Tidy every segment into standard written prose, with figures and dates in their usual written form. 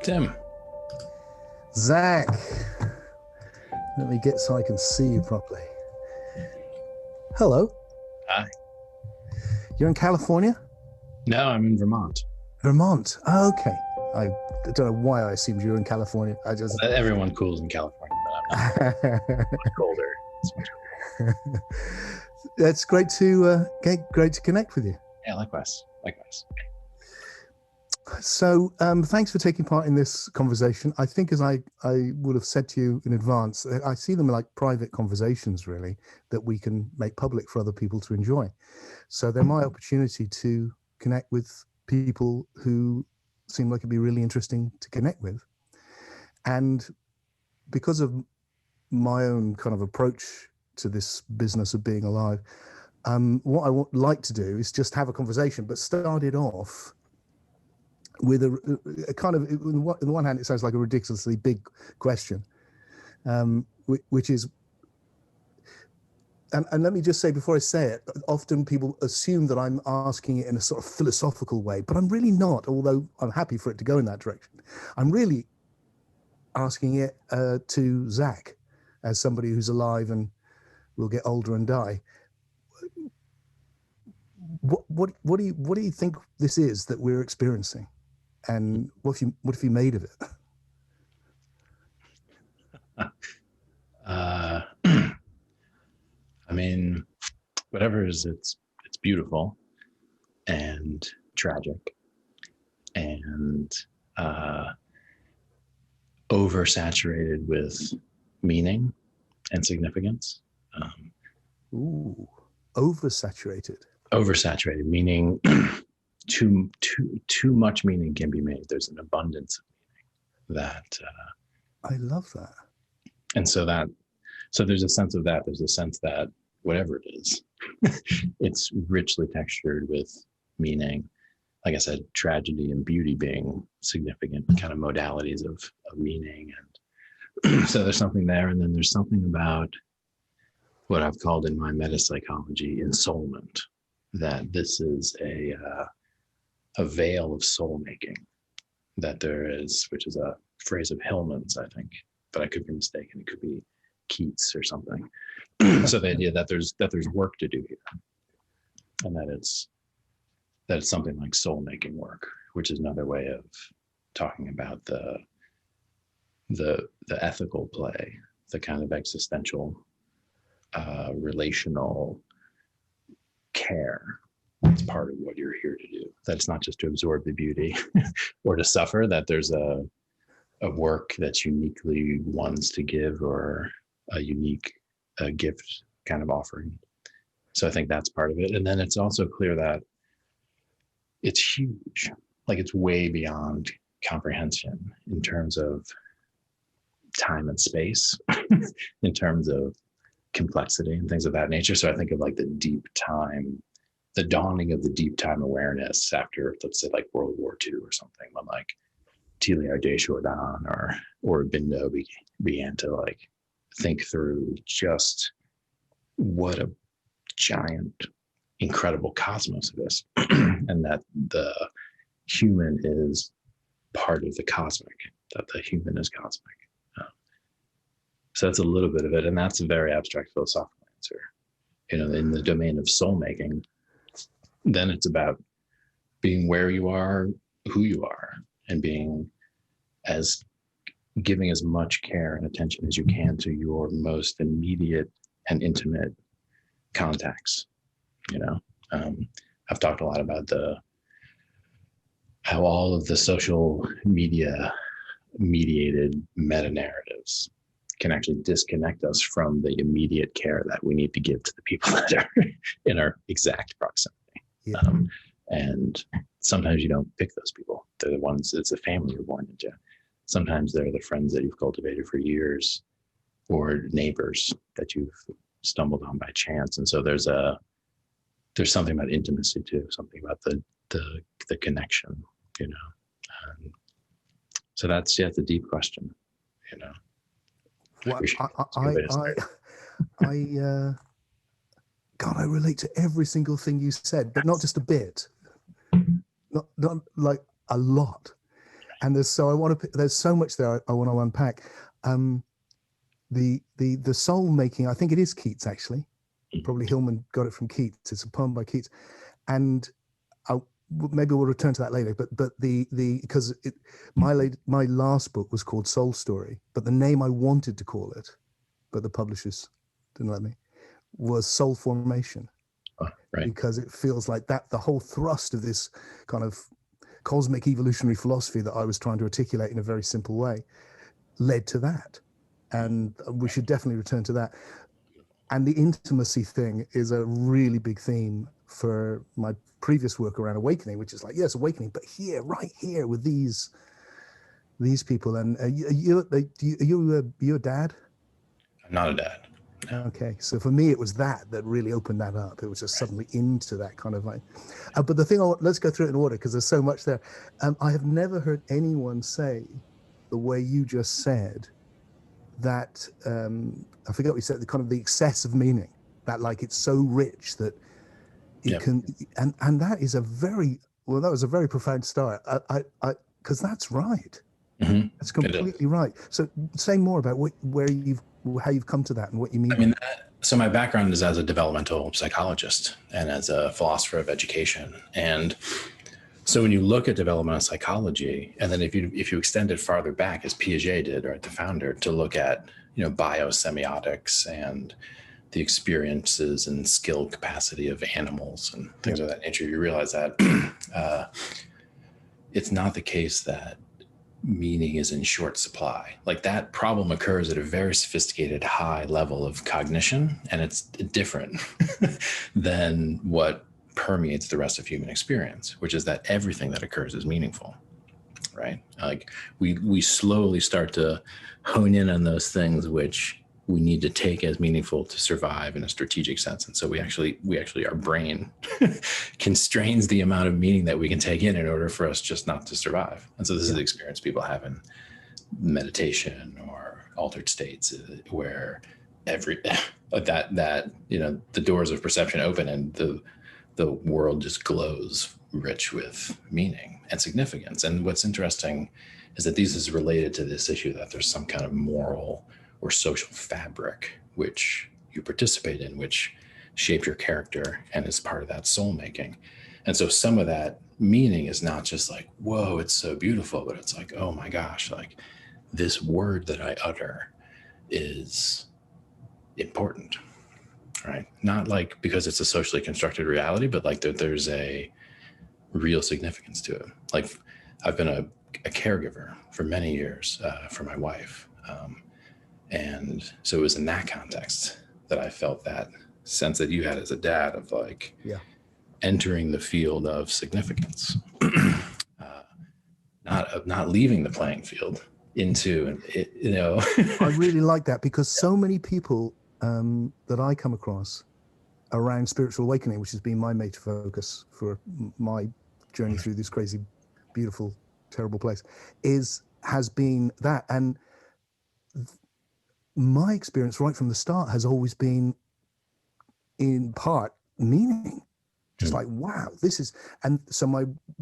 Tim. Zach, let me get so I can see you properly. Hello. Hi. You're in California? No, I'm in Vermont. Vermont. Oh, okay. I don't know why I assumed you were in California. Everyone cools in California, but I'm not. Much colder. It's much colder. That's great to connect with you. Yeah, likewise. So thanks for taking part in this conversation. I think, as I would have said to you in advance, I see them like private conversations, really, that we can make public for other people to enjoy. So they're my opportunity to connect with people who seem like it'd be really interesting to connect with. And because of my own kind of approach to this business of being alive, what I would like to do is just have a conversation, but start it off with a kind of, on the one hand, it sounds like a ridiculously big question, which is, and let me just say before I say it, often people assume that I'm asking it in a sort of philosophical way, but I'm really not, although I'm happy for it to go in that direction. I'm really asking it to Zach, as somebody who's alive and will get older and die. What do you think this is that we're experiencing? And what have you made of it? I mean, whatever it is, it's beautiful and tragic and oversaturated with meaning and significance. Ooh, oversaturated. Oversaturated, meaning too much meaning can be made. There's an abundance of meaning that I love that. And so there's a sense of that. There's a sense that whatever it is, it's richly textured with meaning. Like I said, tragedy and beauty being significant kind of modalities of meaning. And so there's something there. And then there's something about what I've called in my metapsychology ensoulment, that this is a veil of soul making that there is, which is a phrase of Hillman's, I think, but I could be mistaken. It could be Keats or something. So the idea that there's work to do here, and that it's something like soul making work, which is another way of talking about the ethical play, the kind of existential, relational care. It's part of what you're here to do. That's not just to absorb the beauty or to suffer, that there's a work that's uniquely one's to give, or a unique gift kind of offering. So I think that's part of it. And then it's also clear that it's huge, like it's way beyond comprehension in terms of time and space, in terms of complexity and things of that nature. So I think of like the dawning of the deep time awareness after, let's say, like World War II or something, when like Teilhard de Chardin or Bindo began to like think through just what a giant, incredible cosmos it is, and that the human is part of the cosmic, that the human is cosmic. So that's a little bit of it, and that's a very abstract philosophical answer. In the domain of soul making, then it's about being where you are, who you are, and giving as much care and attention as you can to your most immediate and intimate contacts. I've talked a lot about how all of the social media mediated meta narratives can actually disconnect us from the immediate care that we need to give to the people that are in our exact proximity. Yeah. And sometimes you don't pick those people. They're the ones, it's a family you're born into. Sometimes they're the friends that you've cultivated for years, or neighbors that you've stumbled on by chance. And so there's something about intimacy too, something about the connection, so that's a deep question, Well, God, I relate to every single thing you said, but not just a bit, not like a lot. And there's so much there I want to unpack. The soul making, I think it is Keats actually. Probably Hillman got it from Keats. It's a poem by Keats, and maybe we'll return to that later. But because my last book was called Soul Story, but the name I wanted to call it, but the publishers didn't let me, was Soul Formation. Oh, right. Because it feels like that the whole thrust of this kind of cosmic evolutionary philosophy that I was trying to articulate in a very simple way led to that. And we should definitely return to that. And the intimacy thing is a really big theme for my previous work around awakening, which is like, yes, awakening, but here, right here with these people. And are you a dad? I'm not a dad. No. Okay, so for me, it was that really opened that up. It was just suddenly into that kind of like. But the thing, let's go through it in order because there's so much there. I have never heard anyone say the way you just said that. I forget what you said. The kind of the excess of meaning, that like it's so rich that it can, and that is that was a very profound start. Because that's right. Mm-hmm. That's completely right. So say more about how you've come to that and what you mean. I mean, so my background is as a developmental psychologist and as a philosopher of education. And so when you look at developmental psychology, and then if you extend it farther back, as Piaget did, right, the founder, to look at, biosemiotics and the experiences and skill capacity of animals and things of that nature, you realize that it's not the case that meaning is in short supply. Like that problem occurs at a very sophisticated high level of cognition, and it's different than what permeates the rest of human experience, which is that everything that occurs is meaningful, right? Like we slowly start to hone in on those things which we need to take as meaningful to survive in a strategic sense. And so we actually our brain constrains the amount of meaning that we can take in order for us just not to survive. And so this is the experience people have in meditation or altered states where the doors of perception open and the world just glows rich with meaning and significance. And what's interesting is that this is related to this issue that there's some kind of moral or social fabric which you participate in, which shape your character and is part of that soul making. And so some of that meaning is not just like, whoa, it's so beautiful, but it's like, oh my gosh, like this word that I utter is important, right? Not like because it's a socially constructed reality, but like there's a real significance to it. Like I've been a caregiver for many years for my wife. And so it was in that context that I felt that sense that you had as a dad of like entering the field of significance, not leaving the playing field into, I really like that because so many people that I come across around spiritual awakening, which has been my major focus for my journey through this crazy, beautiful, terrible place, has been that. And my experience right from the start has always been in part meaning, just like, wow, this is, and so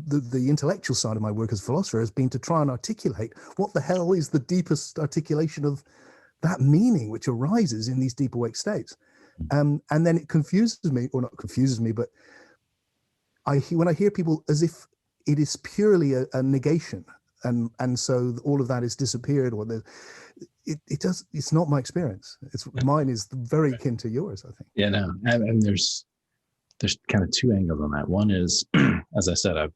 the intellectual side of my work as a philosopher has been to try and articulate what the hell is the deepest articulation of that meaning which arises in these deep awake states. And then it confuses me, or not confuses me, but when I hear people as if it is purely a negation, and so all of that is disappeared, or it's not my experience. Mine is very akin to yours, I think. Yeah, no, and there's kind of two angles on that. One is, as I said, I'm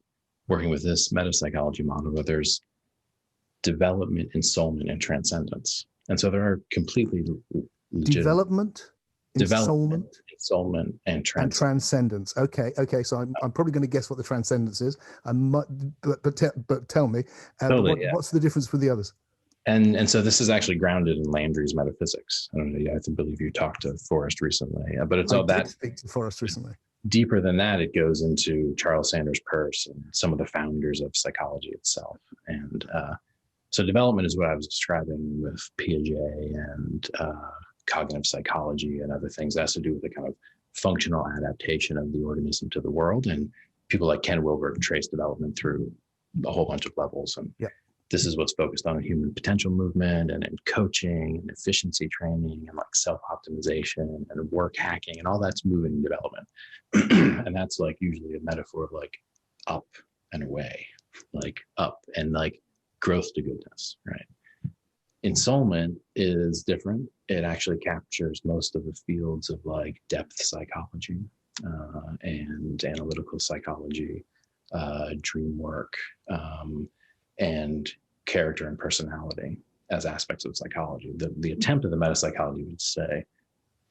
working with this metapsychology model where there's development, ensoulment, and transcendence. And so there are completely development, ensoulment, and transcendence. Okay. So I'm probably going to guess what the transcendence is. I might, but tell me, totally, what's the difference with the others? And so this is actually grounded in Landry's metaphysics. I don't know. I believe you talked to Forrest recently, but it's all that. I did speak to Forrest recently. Deeper than that, it goes into Charles Sanders Peirce and some of the founders of psychology itself. And so development is what I was describing with Piaget and cognitive psychology and other things that has to do with the kind of functional adaptation of the organism to the world. And people like Ken Wilber trace development through a whole bunch of levels. And this is what's focused on human potential movement and in coaching and efficiency training and like self-optimization and work hacking and all that's moving development. And that's like usually a metaphor of like up and away, like up and like growth to goodness, right? Ensoulment is different. It actually captures most of the fields of like depth psychology and analytical psychology, dream work, and character and personality as aspects of psychology. The attempt of the meta-psychology would say,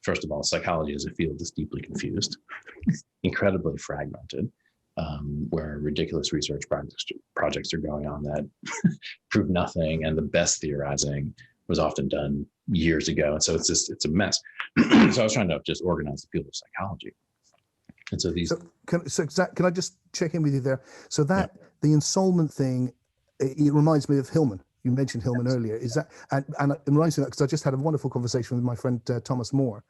first of all, psychology is a field that's deeply confused, incredibly fragmented, where ridiculous research projects are going on that prove nothing, and the best theorizing was often done years ago. And so it's a mess. So I was trying to just organize the field of psychology. And so these. So Zach, can I just check in with you there? So that the ensoulment thing, it reminds me of Hillman. You mentioned Hillman earlier. Is that and it reminds me of that because I just had a wonderful conversation with my friend Thomas Moore,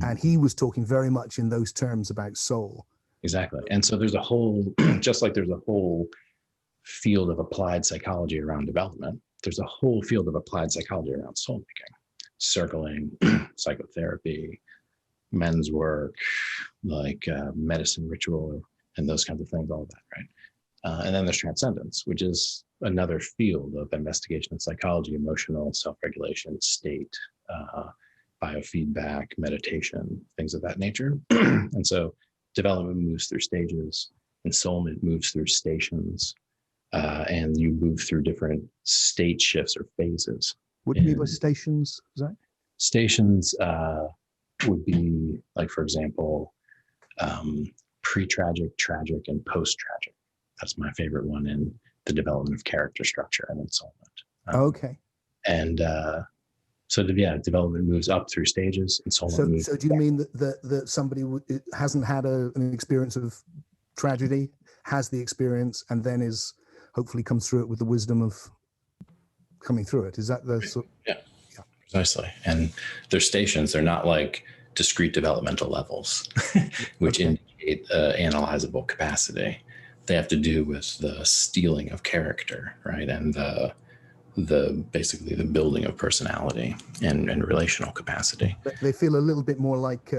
and he was talking very much in those terms about soul. Exactly. And so there's a whole, just like there's a whole field of applied psychology around development, there's a whole field of applied psychology around soul making, circling, psychotherapy, men's work, like medicine ritual, and those kinds of things, all of that, right? And then there's transcendence, which is another field of investigation of psychology, emotional self-regulation, state, biofeedback, meditation, things of that nature. And so development moves through stages, ensoulment moves through stations, and you move through different state shifts or phases. What do you mean by stations, Zach? Stations would be, like, for example, pre-tragic, tragic, and post-tragic. That's my favorite one in the development of character structure and ensoulment. Okay. And so, development moves up through stages. Ensoulment so do you mean that somebody hasn't had an experience of tragedy, has the experience, and then is hopefully comes through it with the wisdom of coming through it? Is that the sort? Yeah, precisely. And they're stations. They're not like discrete developmental levels, which indicate analyzable capacity. They have to do with the steeling of character, right? And basically the building of personality and relational capacity. They feel a little bit more like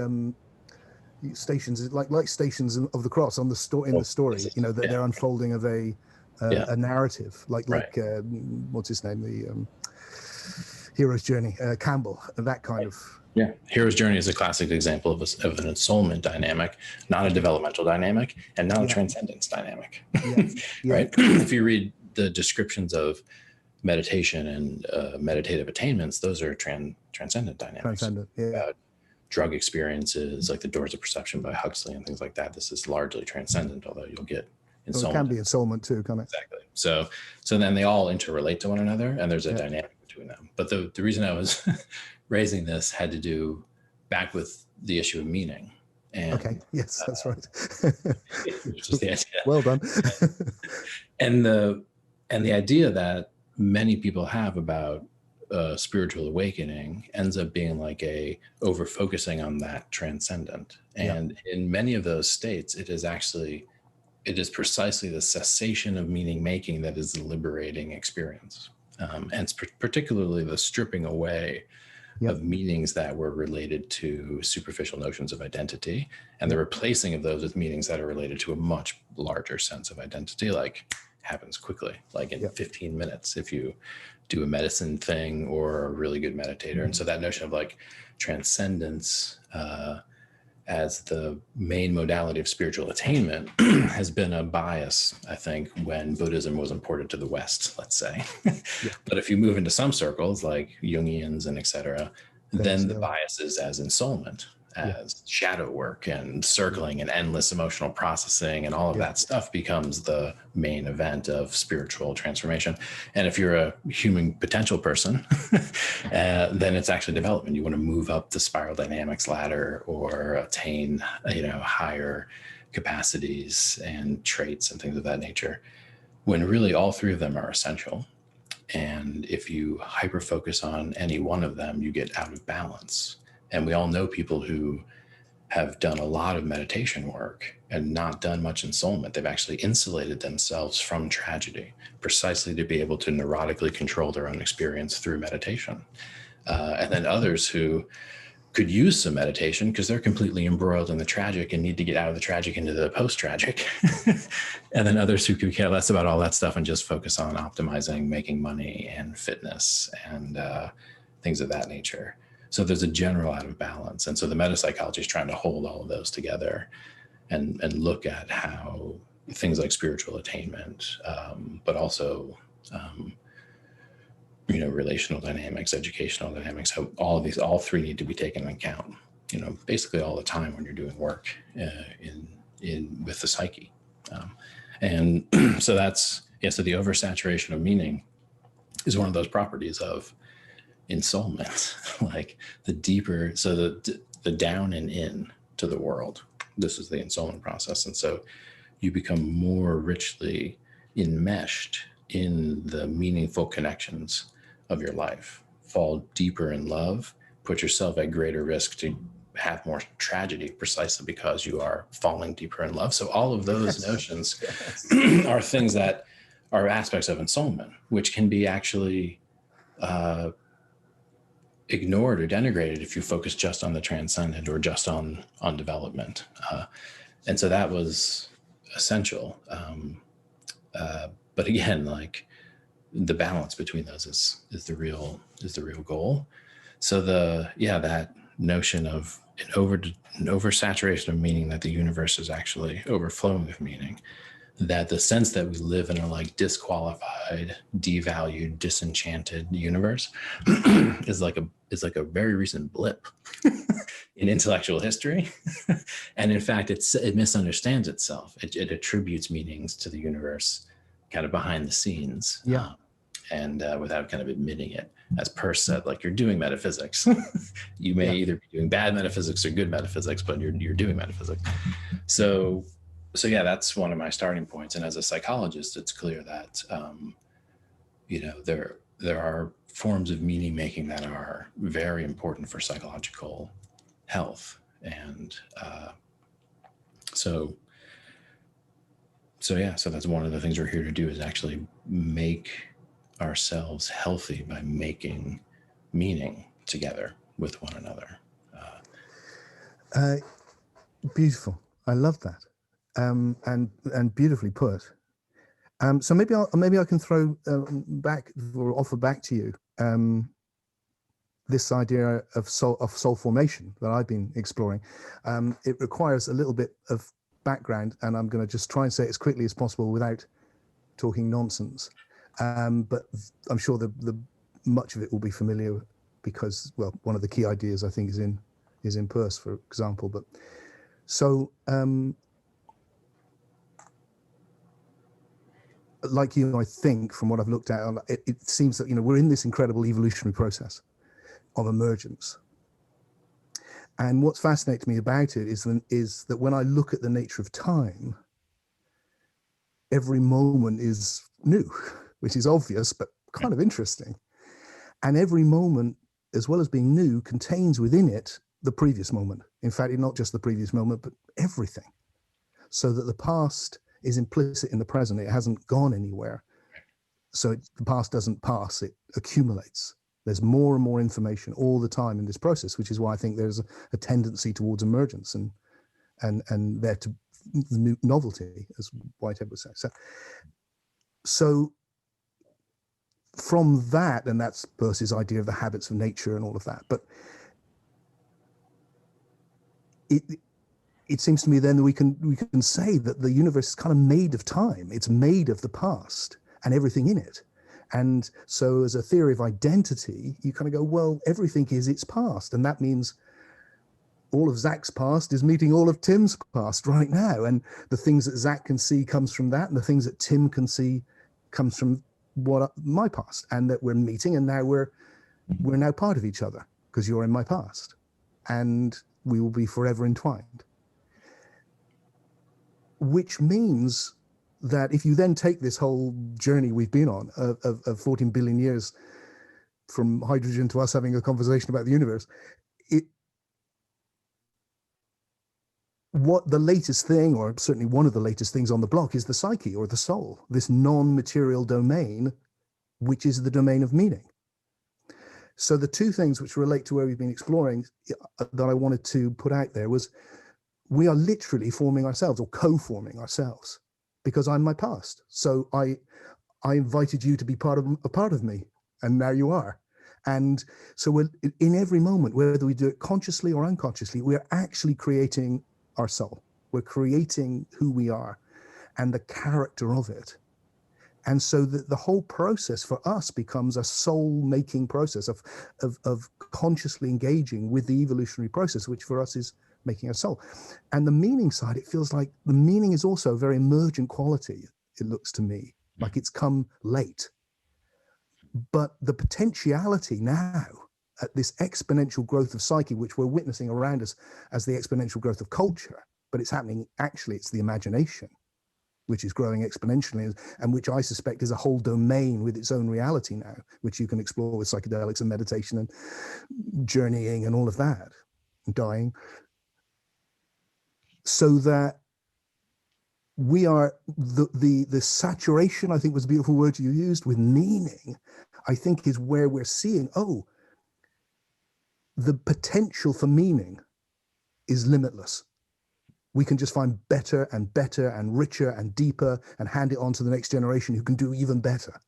stations, like stations of the cross on the in the story. You know, that they're unfolding of a narrative, like what's his name, the hero's journey, Campbell, that kind of. Yeah, hero's journey is a classic example of an ensoulment dynamic, not a developmental dynamic, and not a transcendence dynamic. Right? If you read the descriptions of meditation and meditative attainments, those are transcendent dynamics. About drug experiences, like the Doors of Perception by Huxley and things like that. This is largely transcendent, although you'll get ensoulment. It can be ensoulment too, can't it? Exactly. So then they all interrelate to one another, and there's a dynamic between them. But the reason I was raising this had to do back with the issue of meaning. And, yes, that's right. Which is the idea. Well done. and the idea that many people have about spiritual awakening ends up being like a over focusing on that transcendent. And in many of those states, it is precisely the cessation of meaning making that is the liberating experience. And it's particularly the stripping away of meanings that were related to superficial notions of identity, and the replacing of those with meanings that are related to a much larger sense of identity, like happens quickly, like in 15 minutes if you do a medicine thing or a really good meditator. And so that notion of like transcendence as the main modality of spiritual attainment has been a bias, I think, when Buddhism was imported to the West, let's say. But if you move into some circles like Jungians and et cetera, then the bias is as ensoulment, as shadow work and circling and endless emotional processing, and all of that stuff becomes the main event of spiritual transformation. And if you're a human potential person, then it's actually development. You want to move up the spiral dynamics ladder or attain, higher capacities and traits and things of that nature, when really all three of them are essential. And if you hyper focus on any one of them, you get out of balance. And we all know people who have done a lot of meditation work and not done much ensoulment. They've actually insulated themselves from tragedy precisely to be able to neurotically control their own experience through meditation. And then others who could use some meditation because they're completely embroiled in the tragic and need to get out of the tragic into the post-tragic. And then others who could care less about all that stuff and just focus on optimizing, making money and fitness and things of that nature. So there's a general out of balance. And so the metapsychology is trying to hold all of those together and look at how things like spiritual attainment, but also, relational dynamics, educational dynamics, how all three need to be taken into account, basically all the time when you're doing work with the psyche. And so so the oversaturation of meaning is one of those properties of ensoulment, like the deeper, so the down and in to the world. This is the ensoulment process. And so you become more richly enmeshed in the meaningful connections of your life, fall deeper in love, put yourself at greater risk to have more tragedy precisely because you are falling deeper in love. So all of those notions are things that are aspects of ensoulment, which can be actually ignored or denigrated if you focus just on the transcendent or just on development. And so that was essential. But again, like the balance between those is the real goal. So that notion of an oversaturation of meaning, that the universe is actually overflowing with meaning, that the sense that we live in a like disqualified, devalued, disenchanted universe is like a very recent blip in intellectual history. And in fact, it misunderstands itself. It attributes meanings to the universe kind of behind the scenes. Yeah. And without kind of admitting it. As Peirce said, like, you're doing metaphysics. You may either be doing bad metaphysics or good metaphysics, but you're doing metaphysics. So yeah, that's one of my starting points. And as a psychologist, it's clear that there are forms of meaning making that are very important for psychological health. And so that's one of the things we're here to do, is actually make ourselves healthy by making meaning together with one another. Beautiful. I love that. And beautifully put. So maybe I can throw back or offer back to you this idea of soul formation that I've been exploring. It requires a little bit of background, and I'm going to just try and say it as quickly as possible without talking nonsense. But I'm sure the much of it will be familiar because, well, one of the key ideas I think is in Peirce, for example. But so, like you, I think from what I've looked at, it seems that we're in this incredible evolutionary process of emergence. And what's fascinating me about it is that when I look at the nature of time, every moment is new, which is obvious, but kind of interesting. And every moment, as well as being new, contains within it the previous moment. In fact, not just the previous moment, but everything. So that the past is implicit in the present. It hasn't gone anywhere. So the past doesn't pass, it accumulates. There's more and more information all the time in this process, which is why I think there's a tendency towards emergence and there to new novelty, as Whitehead would say. So from that, and that's Peirce's idea of the habits of nature and all of that, but it seems to me then that we can say that the universe is kind of made of time. It's made of the past and everything in it. And so as a theory of identity, you kind of go, well, everything is its past. And that means all of Zach's past is meeting all of Tim's past right now. And the things that Zach can see comes from that. And the things that Tim can see comes from my past. And that we're meeting, and now we're now part of each other because you're in my past. And we will be forever entwined. Which means that if you then take this whole journey we've been on of 14 billion years from hydrogen to us having a conversation about the universe, what the latest thing, or certainly one of the latest things on the block, is the psyche or the soul, this non-material domain, which is the domain of meaning. So the two things which relate to where we've been exploring that I wanted to put out there was, we are literally forming ourselves or co-forming ourselves, because I'm my past. So I invited you to be a part of me, and now you are. And so we're, in every moment, whether we do it consciously or unconsciously, we're actually creating our soul. We're creating who we are and the character of it. And so the whole process for us becomes a soul-making process of consciously engaging with the evolutionary process, which for us is making a soul. And the meaning side, it feels like the meaning is also a very emergent quality, it looks to me, like it's come late. But the potentiality now, at this exponential growth of psyche, which we're witnessing around us as the exponential growth of culture, but it's happening, actually, it's the imagination, which is growing exponentially, and which I suspect is a whole domain with its own reality now, which you can explore with psychedelics and meditation and journeying and all of that, and dying. So that we are, the saturation, I think was a beautiful word you used, with meaning, I think is where we're seeing, oh, the potential for meaning is limitless. We can just find better and better and richer and deeper and hand it on to the next generation who can do even better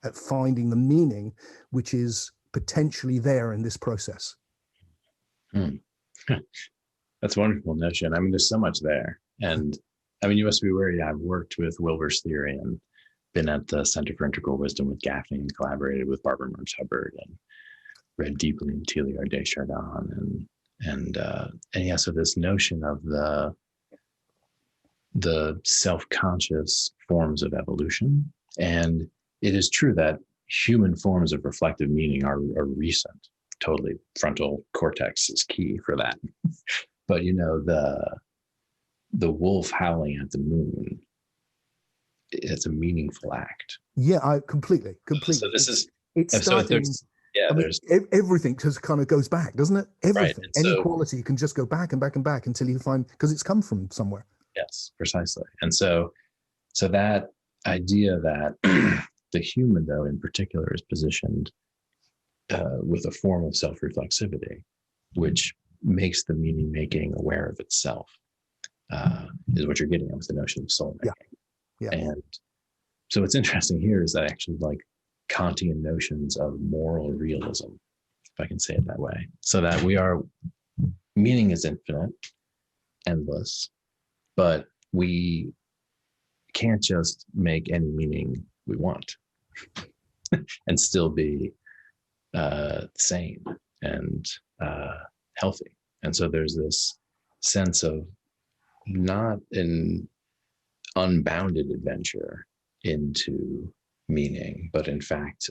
at finding the meaning which is potentially there in this process. That's a wonderful notion. I mean, there's so much there. And I mean, you must be aware, yeah, I've worked with Wilber's theory and been at the Center for Integral Wisdom with Gaffney and collaborated with Barbara Marx Hubbard and read deeply in Teilhard de Chardin and yeah, so this notion of the self-conscious forms of evolution. And it is true that human forms of reflective meaning are recent. Totally, frontal cortex is key for that. But you know, the wolf howling at the moon, it's a meaningful act. Yeah, I completely. So this is, it's starting. So yeah, I mean, everything just kind of goes back, doesn't it? Everything, right. Any quality can just go back and back and back until you find, because it's come from somewhere. Yes, precisely. And so that idea that the human, though, in particular, is positioned with a form of self-reflexivity, which makes the meaning making aware of itself, is what you're getting at with the notion of soul making. Yeah. And so what's interesting here is that actually, like, Kantian notions of moral realism, if I can say it that way, so that meaning is infinite, endless, but we can't just make any meaning we want and still be sane and healthy. And so there's this sense of not an unbounded adventure into meaning, but in fact,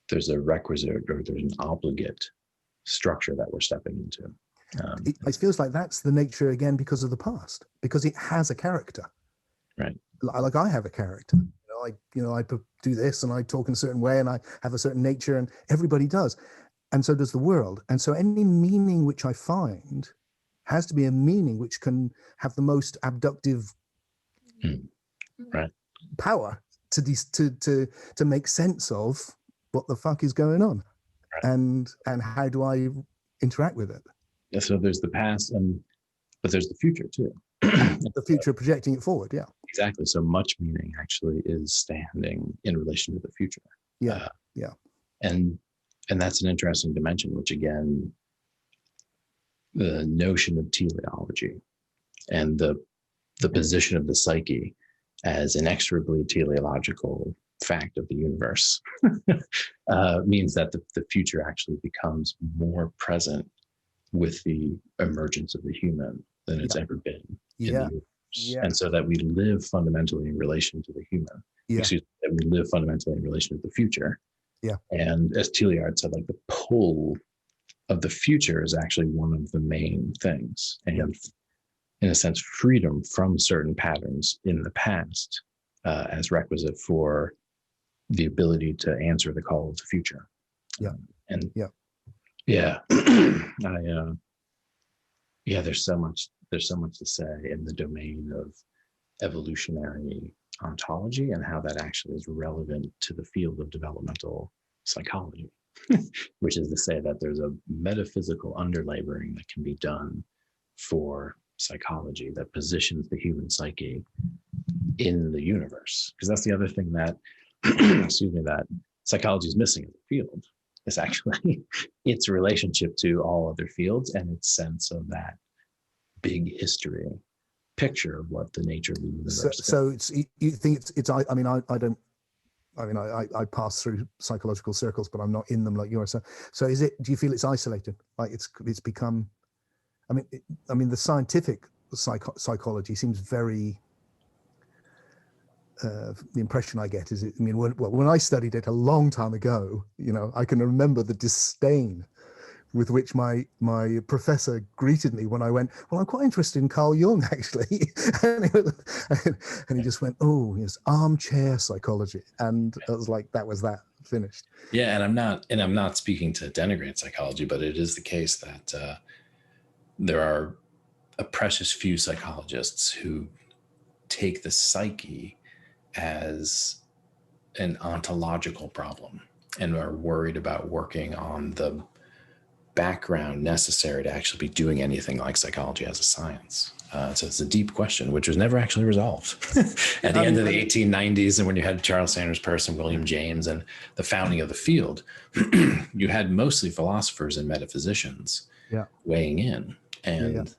there's a requisite or there's an obligate structure that we're stepping into. It feels like that's the nature again because of the past, because it has a character. Right. Like I have a character. I do this and I talk in a certain way and I have a certain nature, and everybody does. And so does the world. And so any meaning which I find has to be a meaning which can have the most abductive power to make sense of what the fuck is going on, and how do I interact with it. Yeah, so there's the past, but there's the future too. The future, projecting it forward. Yeah, exactly. So much meaning actually is standing in relation to the future. Yeah. And that's an interesting dimension, which again, the notion of teleology and the position of the psyche as inexorably teleological fact of the universe means that the future actually becomes more present with the emergence of the human than it's ever been in the universe. And so that we live fundamentally in relation to the human. That we live fundamentally in relation to the future. And as Teilhard said, like, the pull of the future is actually one of the main things. And in a sense, freedom from certain patterns in the past as requisite for the ability to answer the call of the future. Yeah, there's so much to say in the domain of evolutionary ontology and how that actually is relevant to the field of developmental psychology, which is to say that there's a metaphysical underlaboring that can be done for psychology that positions the human psyche in the universe. Because that's the other thing that, excuse me, that psychology is missing in the field, is actually its relationship to all other fields and its sense of that big history picture of what the nature of the universe is. So it's, you think it's I mean, I don't, I mean, I pass through psychological circles, but I'm not in them like you are. So is it, do you feel it's isolated? Like it's become, I mean, the scientific psychology seems very, the impression I get is, I mean, when I studied it a long time ago, you know, I can remember the disdain with which my professor greeted me when I went, well, I'm quite interested in Carl Jung, actually. and he just went, oh, yes, armchair psychology. And I was like, that was that, finished. Yeah, and I'm not speaking to denigrate psychology, but it is the case that there are a precious few psychologists who take the psyche as an ontological problem and are worried about working on the background necessary to actually be doing anything like psychology as a science. So it's a deep question, which was never actually resolved. At the end of the 1890s, and when you had Charles Sanders Peirce and William James and the founding of the field, you had mostly philosophers and metaphysicians weighing in. And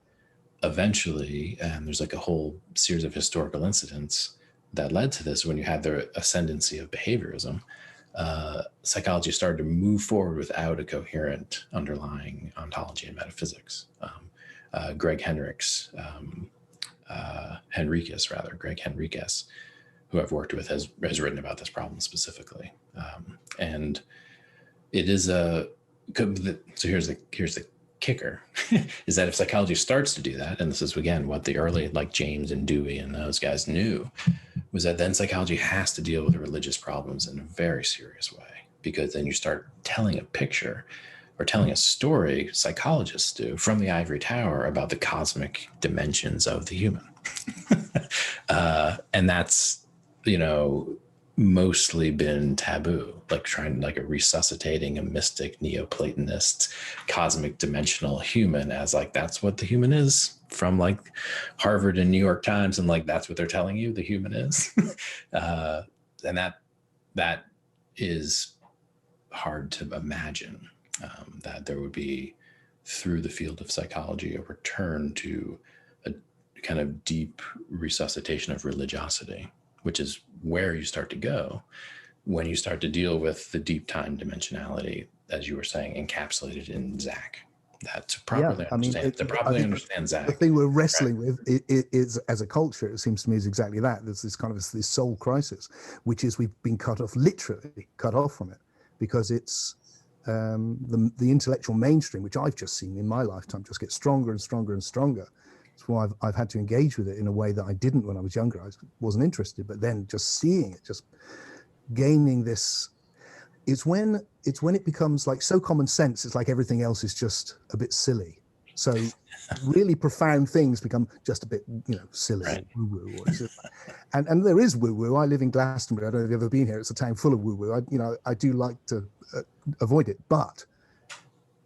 eventually, and there's like a whole series of historical incidents that led to this when you had the ascendancy of behaviorism. Psychology started to move forward without a coherent underlying ontology and metaphysics. Greg Henriques, who I've worked with, has written about this problem specifically. And it is so here's the kicker, is that if psychology starts to do that, and this is again what the early, like James and Dewey and those guys knew, was that then psychology has to deal with the religious problems in a very serious way, because then you start telling a picture or telling a story, psychologists do, from the ivory tower about the cosmic dimensions of the human. And that's, you know, mostly been taboo, like trying like a resuscitating a mystic Neoplatonist cosmic dimensional human as like, that's what the human is, from like Harvard and New York Times. And like, that's what they're telling you the human is. And that is hard to imagine, that there would be, through the field of psychology, a return to a kind of deep resuscitation of religiosity, which is where you start to go when you start to deal with the deep time dimensionality, as you were saying, encapsulated in Zach. That to properly understand Zach. The thing we're wrestling with is, as a culture, it seems to me, is exactly that. There's this kind of this soul crisis, which is we've been literally cut off from it, because it's the intellectual mainstream, which I've just seen in my lifetime, just get stronger and stronger and stronger. That's why I've had to engage with it in a way that I didn't when I was younger. I wasn't interested, but then just seeing it, just gaining this, it's when it becomes like so common sense. It's like everything else is just a bit silly. So really profound things become just a bit, silly, right. Woo-woo. And there is woo-woo. I live in Glastonbury. I don't know if you've ever been here. It's a town full of woo-woo. I do like to avoid it. But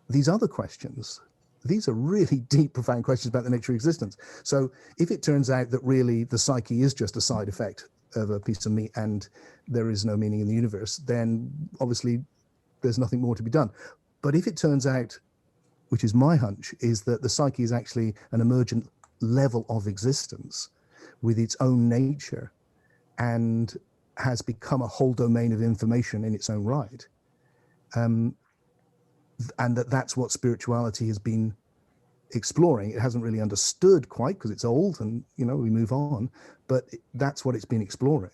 these other questions, these are really deep, profound questions about the nature of existence. So if it turns out that really the psyche is just a side effect of a piece of meat and there is no meaning in the universe, then obviously there's nothing more to be done. But if it turns out, which is my hunch, is that the psyche is actually an emergent level of existence with its own nature and has become a whole domain of information in its own right, and that's what spirituality has been exploring. It hasn't really understood quite because it's old and, we move on, but that's what it's been exploring.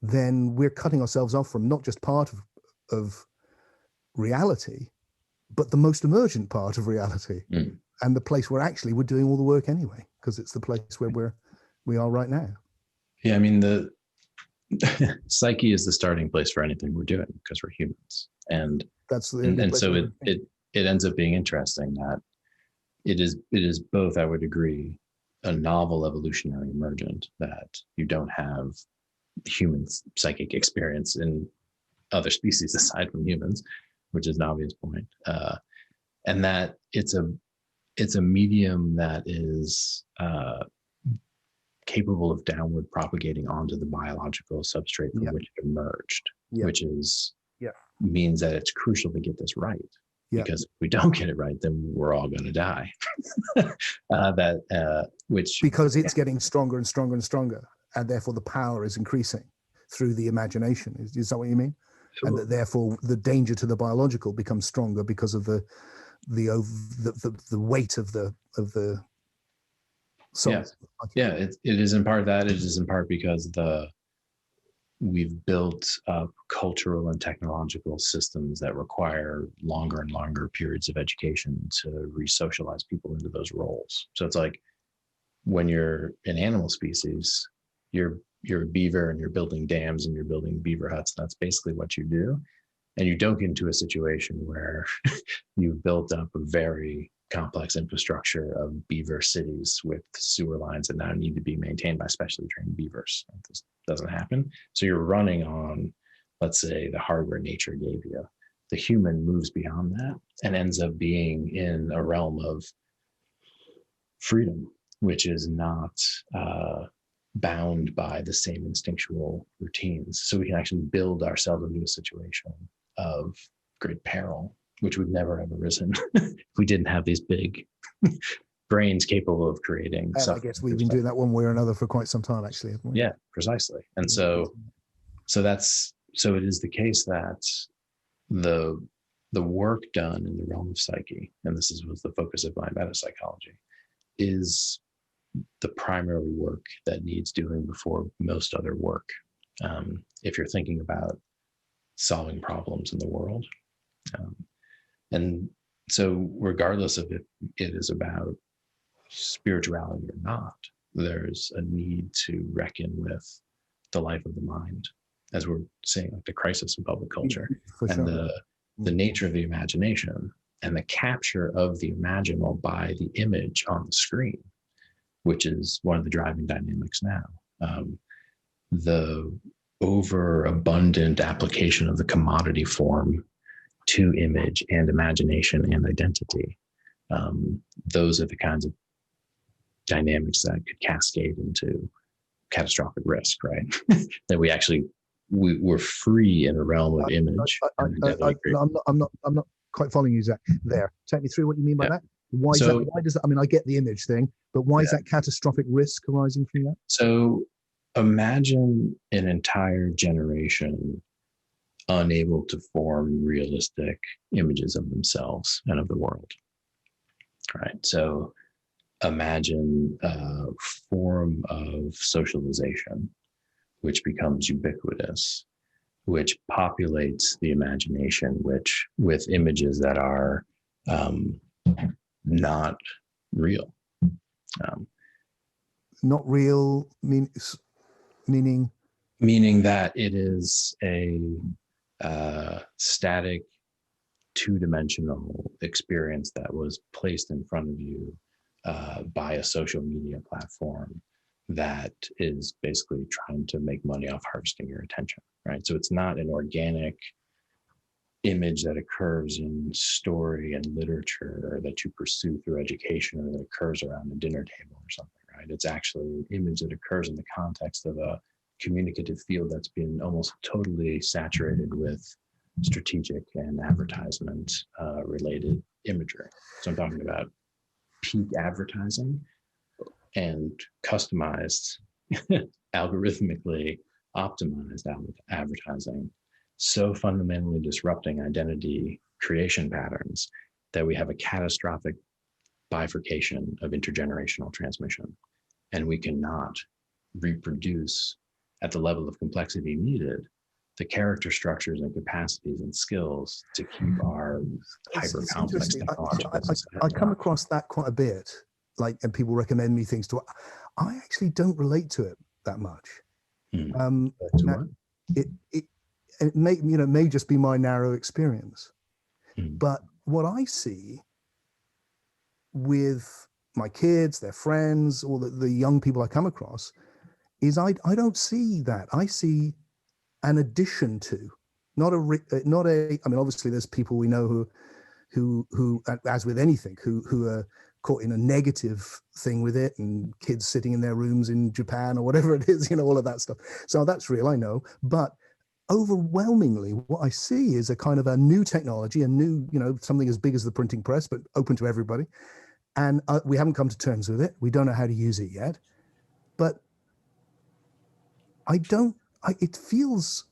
Then we're cutting ourselves off from not just part of reality, but the most emergent part of reality, and the place where actually we're doing all the work anyway, because it's the place where we are right now. Yeah, I mean, the psyche is the starting place for anything we're doing because we're humans, and that's so it ends up being interesting that it is both, I would agree, a novel evolutionary emergent, that you don't have human psychic experience in other species aside from humans, which is an obvious point, and that it's a medium that is capable of downward propagating onto the biological substrate from which it emerged, which is means that it's crucial to get this right. Because if we don't get it right, then we're all going to die. Because it's getting stronger and stronger and stronger, and therefore the power is increasing through the imagination. Is that what you mean? Sure. And that therefore the danger to the biological becomes stronger because of the weight of the soul. It is in part that. It is in part because we've built up cultural and technological systems that require longer and longer periods of education to re-socialize people into those roles. So it's like when you're an animal species, you're a beaver and you're building dams and you're building beaver huts. That's basically what you do. And you don't get into a situation where you've built up a very complex infrastructure of beaver cities with sewer lines that now need to be maintained by specially trained beavers. This doesn't happen. So you're running on, let's say, the hardware nature gave you. The human moves beyond that and ends up being in a realm of freedom, which is not bound by the same instinctual routines. So we can actually build ourselves into a situation of great peril, which would never have arisen if we didn't have these big brains capable of creating. And I guess we've been doing that one way or another for quite some time, actually, haven't we? Yeah, precisely. And so it is the case that the work done in the realm of psyche, and this was the focus of my metapsychology, is the primary work that needs doing before most other work. If you're thinking about solving problems in the world. And so regardless of if it is about spirituality or not, there's a need to reckon with the life of the mind, as we're seeing, like the crisis in public culture, and the nature of the imagination and the capture of the imaginal by the image on the screen, which is one of the driving dynamics now. The overabundant application of the commodity form to image and imagination and identity. Those are the kinds of dynamics that could cascade into catastrophic risk, right? That we're free in a realm of image. I'm not quite following you, Zach. There, take me through what you mean by that. Why does that? I mean, I get the image thing, but why is that catastrophic risk arising from that? So imagine an entire generation unable to form realistic images of themselves and of the world. Right. So imagine a form of socialization which becomes ubiquitous, which populates the imagination, with images that are not real. Not real meaning that it is a static, two-dimensional experience that was placed in front of you by a social media platform that is basically trying to make money off harvesting your attention, right? So it's not an organic image that occurs in story and literature, or that you pursue through education, or that occurs around a dinner table or something, right? It's actually an image that occurs in the context of a communicative field that's been almost totally saturated with strategic and advertisement related imagery. So I'm talking about peak advertising and customized, algorithmically optimized advertising, so fundamentally disrupting identity creation patterns that we have a catastrophic bifurcation of intergenerational transmission, and we cannot reproduce at the level of complexity needed the character structures and capacities and skills to keep our hyper complex technological I come across that quite a bit, and people recommend me things to. I actually don't relate to it that much. It may just be my narrow experience, but what I see with my kids, their friends, or the young people I come across, is I don't see that. I see an addition to, not a. I mean, obviously, there's people we know who, as with anything, who are caught in a negative thing with it, and kids sitting in their rooms in Japan or whatever it is, all of that stuff. So that's real, I know. But overwhelmingly, what I see is a kind of a new technology, a new, something as big as the printing press, but open to everybody. And we haven't come to terms with it. We don't know how to use it yet. But it feels,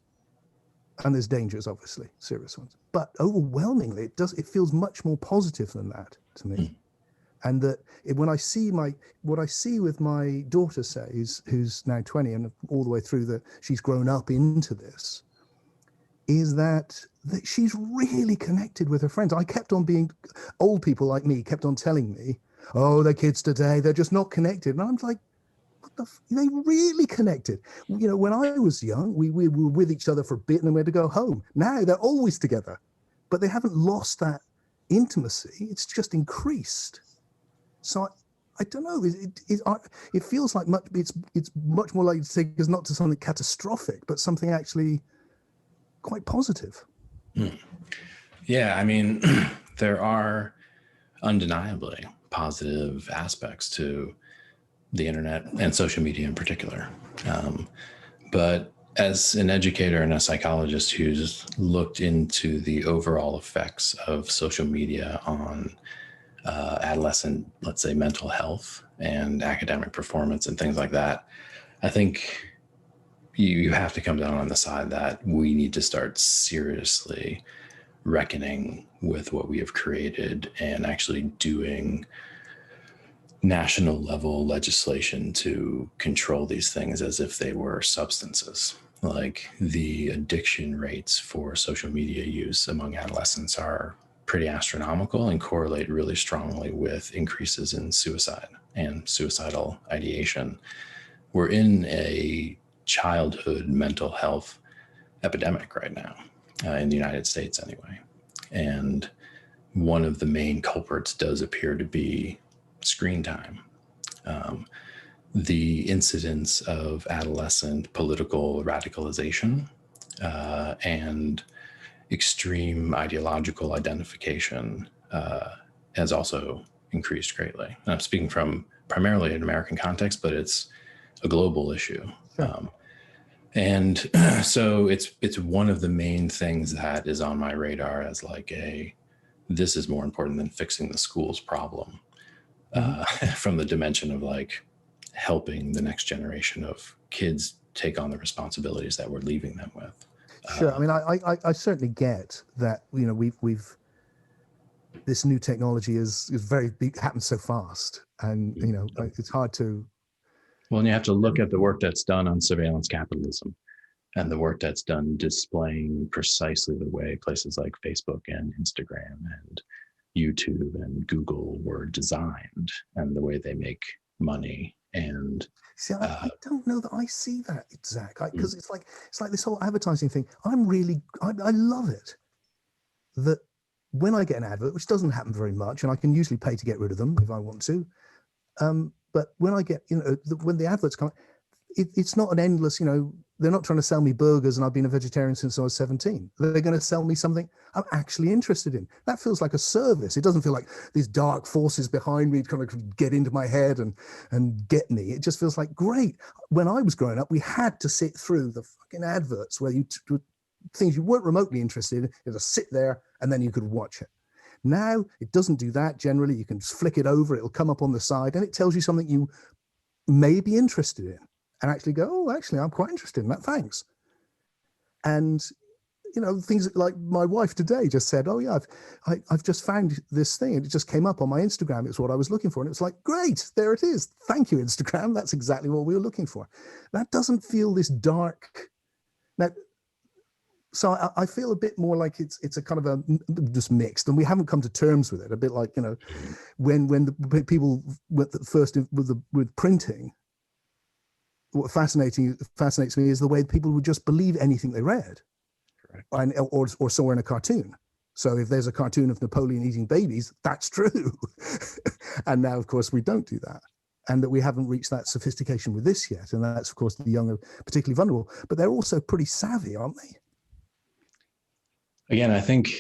and there's dangers, obviously, serious ones, but overwhelmingly, it feels much more positive than that to me. And that when I see what I see with my daughter, say, who's now 20 and all the way through she's grown up into this, is that she's really connected with her friends. I kept on old people like me kept on telling me, oh, the kids today, they're just not connected. And I'm like, they really connected. When I was young, we were with each other for a bit and then we had to go home. Now they're always together, but they haven't lost that intimacy. It's just increased. So I don't know. It feels like it's much more likely to take us not to something catastrophic, but something actually quite positive. Yeah, I mean, there are undeniably positive aspects to the internet and social media in particular. But as an educator and a psychologist who's looked into the overall effects of social media on adolescent, let's say, mental health and academic performance and things like that, I think you have to come down on the side that we need to start seriously reckoning with what we have created and actually doing national level legislation to control these things as if they were substances. Like the addiction rates for social media use among adolescents are pretty astronomical and correlate really strongly with increases in suicide and suicidal ideation. We're in a childhood mental health epidemic right now, in the United States anyway. And one of the main culprits does appear to be screen time. The incidence of adolescent political radicalization and extreme ideological identification has also increased greatly. And I'm speaking from primarily an American context, but it's a global issue. Sure. And so it's one of the main things that is on my radar as like this is more important than fixing the school's problem, from the dimension of like helping the next generation of kids take on the responsibilities that we're leaving them with. Sure. I mean, I certainly get that, we've this new technology is very big, happens so fast, and it's hard to. Well, and you have to look at the work that's done on surveillance capitalism and the work that's done displaying precisely the way places like Facebook and Instagram and YouTube and Google were designed and the way they make money. And see, I don't know that I see that, Zach, because it's like this whole advertising thing. I love it that when I get an advert, which doesn't happen very much, and I can usually pay to get rid of them if I want to. But when I get, when the adverts come, it's not an endless, they're not trying to sell me burgers and I've been a vegetarian since I was 17. They're going to sell me something I'm actually interested in. That feels like a service. It doesn't feel like these dark forces behind me kind of get into my head and get me. It just feels like, great. When I was growing up, we had to sit through the fucking adverts where things you weren't remotely interested in. You had to sit there and then you could watch it. Now, it doesn't do that generally. You can just flick it over. It'll come up on the side and it tells you something you may be interested in and actually go, oh, actually, I'm quite interested in that. Thanks. And, things like my wife today just said, oh, yeah, I've just found this thing. And it just came up on my Instagram. It's what I was looking for. And it's like, great, there it is. Thank you, Instagram. That's exactly what we were looking for. That doesn't feel this dark. Now, so I feel a bit more like it's a kind of a just mixed, and we haven't come to terms with it. A bit like when the people with printing, what fascinates me is the way people would just believe anything they read, or saw in a cartoon. So if there's a cartoon of Napoleon eating babies, that's true. And now, of course, we don't do that. And that we haven't reached that sophistication with this yet. And that's, of course, the young are particularly vulnerable. But they're also pretty savvy, aren't they? Again, I think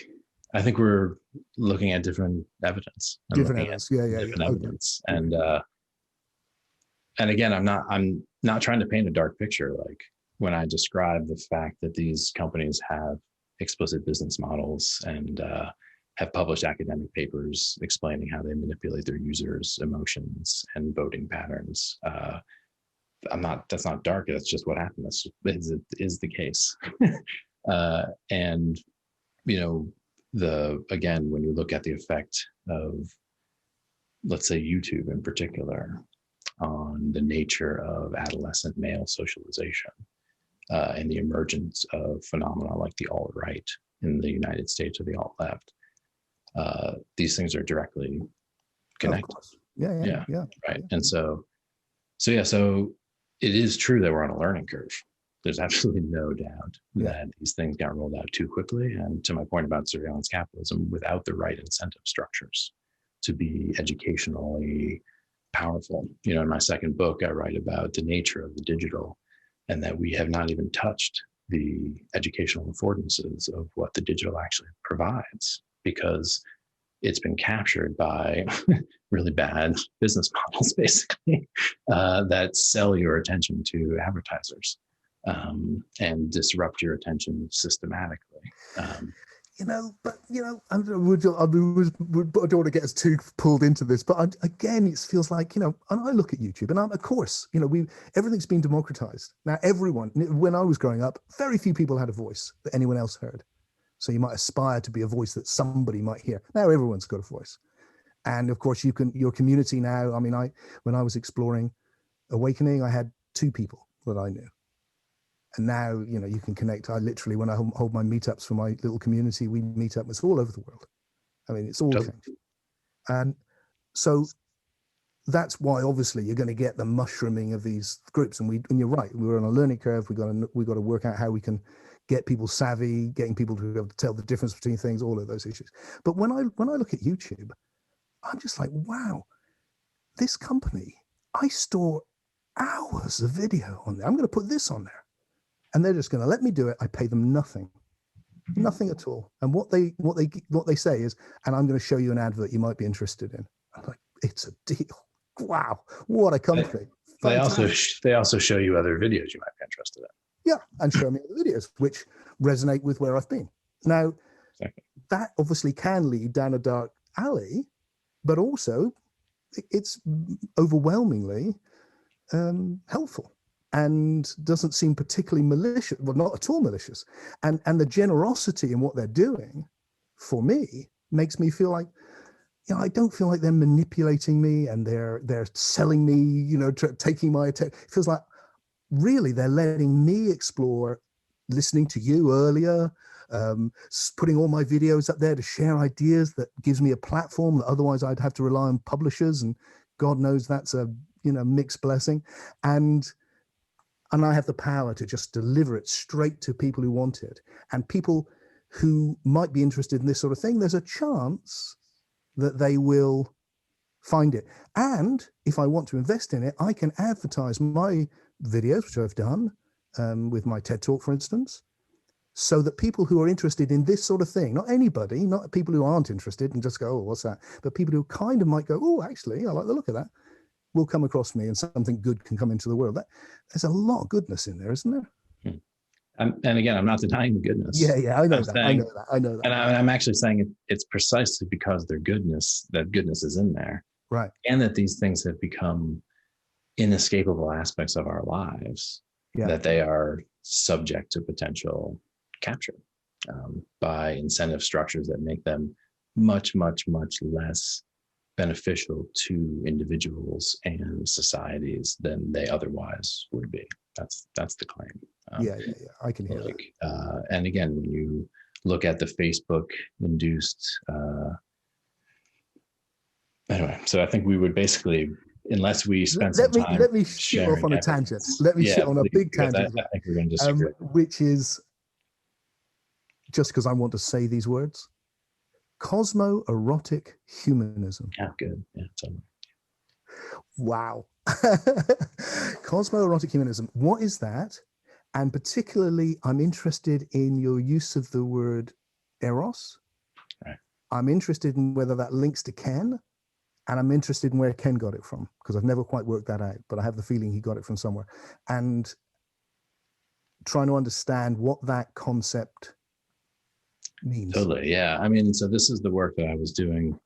we're looking at different evidence. Different evidence, different evidence. Okay. And again, I'm not trying to paint a dark picture. Like when I describe the fact that these companies have explicit business models and have published academic papers explaining how they manipulate their users' emotions and voting patterns. That's not dark. That's just what happened. That's is the case. And again, when you look at the effect of, let's say, YouTube in particular, on the nature of adolescent male socialization and the emergence of phenomena like the alt-right in the United States or the alt-left, these things are directly connected. Yeah. Right. And so it is true that we're on a learning curve. There's absolutely no doubt that these things got rolled out too quickly. And to my point about surveillance capitalism, without the right incentive structures to be educationally powerful. In my second book, I write about the nature of the digital and that we have not even touched the educational affordances of what the digital actually provides, because it's been captured by really bad business models, basically, that sell your attention to advertisers and disrupt your attention systematically. I don't want to get us too pulled into this, but again, it feels like, and I look at YouTube and of course, everything's been democratized. Now, everyone, when I was growing up, very few people had a voice that anyone else heard. So you might aspire to be a voice that somebody might hear. Now everyone's got a voice. And of course, your community now, when I was exploring Awakening, I had 2 people that I knew. And now, you can connect. I literally, when I hold my meetups for my little community, we meet up. It's all over the world. It's all changed. And so that's why, obviously, you're going to get the mushrooming of these groups. And you're right. We're on a learning curve. We've got to work out how we can get people savvy, getting people to be able to tell the difference between things, all of those issues. But when I look at YouTube, I'm just like, wow, this company, I store hours of video on there. I'm going to put this on there. And they're just going to let me do it. I pay them nothing at all. And what they say is, and I'm going to show you an advert you might be interested in. I'm like, it's a deal. Wow, what a company! They also show you other videos you might be interested in. Yeah, and show me other videos which resonate with where I've been. Now, that obviously can lead down a dark alley, but also it's overwhelmingly helpful. And doesn't seem particularly malicious, well, not at all malicious. And the generosity in what they're doing, for me, makes me feel like, I don't feel like they're manipulating me and they're selling me, taking my attention. It feels like really they're letting me explore, listening to you earlier, putting all my videos up there to share ideas that gives me a platform that otherwise I'd have to rely on publishers, and God knows that's a mixed blessing. And I have the power to just deliver it straight to people who want it. And people who might be interested in this sort of thing, there's a chance that they will find it. And if I want to invest in it, I can advertise my videos, which I've done with my TED Talk, for instance, so that people who are interested in this sort of thing, not anybody, not people who aren't interested and just go, oh, what's that? But people who kind of might go, oh, actually, I like the look of that, will come across me and something good can come into the world. There's a lot of goodness in there, isn't there? And again, I'm not denying the goodness. Yeah, I know that. And I'm actually saying it's precisely because that goodness is in there. Right. And that these things have become inescapable aspects of our lives, that they are subject to potential capture by incentive structures that make them much, much, much less beneficial to individuals and societies than they otherwise would be. That's the claim. I can hear that. And again, when you look at the Facebook induced, anyway, so I think we would basically, unless we spend some time. Let me shoot off on a tangent. Let me shoot on a big tangent. I think we're going to disagree. Which is, just because I want to say these words, Cosmo-Erotic Humanism. Yeah, good. Yeah, totally. Wow. Cosmo-Erotic Humanism. What is that? And particularly, I'm interested in your use of the word eros. Right. I'm interested in whether that links to Ken, and I'm interested in where Ken got it from, because I've never quite worked that out, but I have the feeling he got it from somewhere. And trying to understand what that concept means. Totally. Yeah. I mean, so this is the work that I was doing,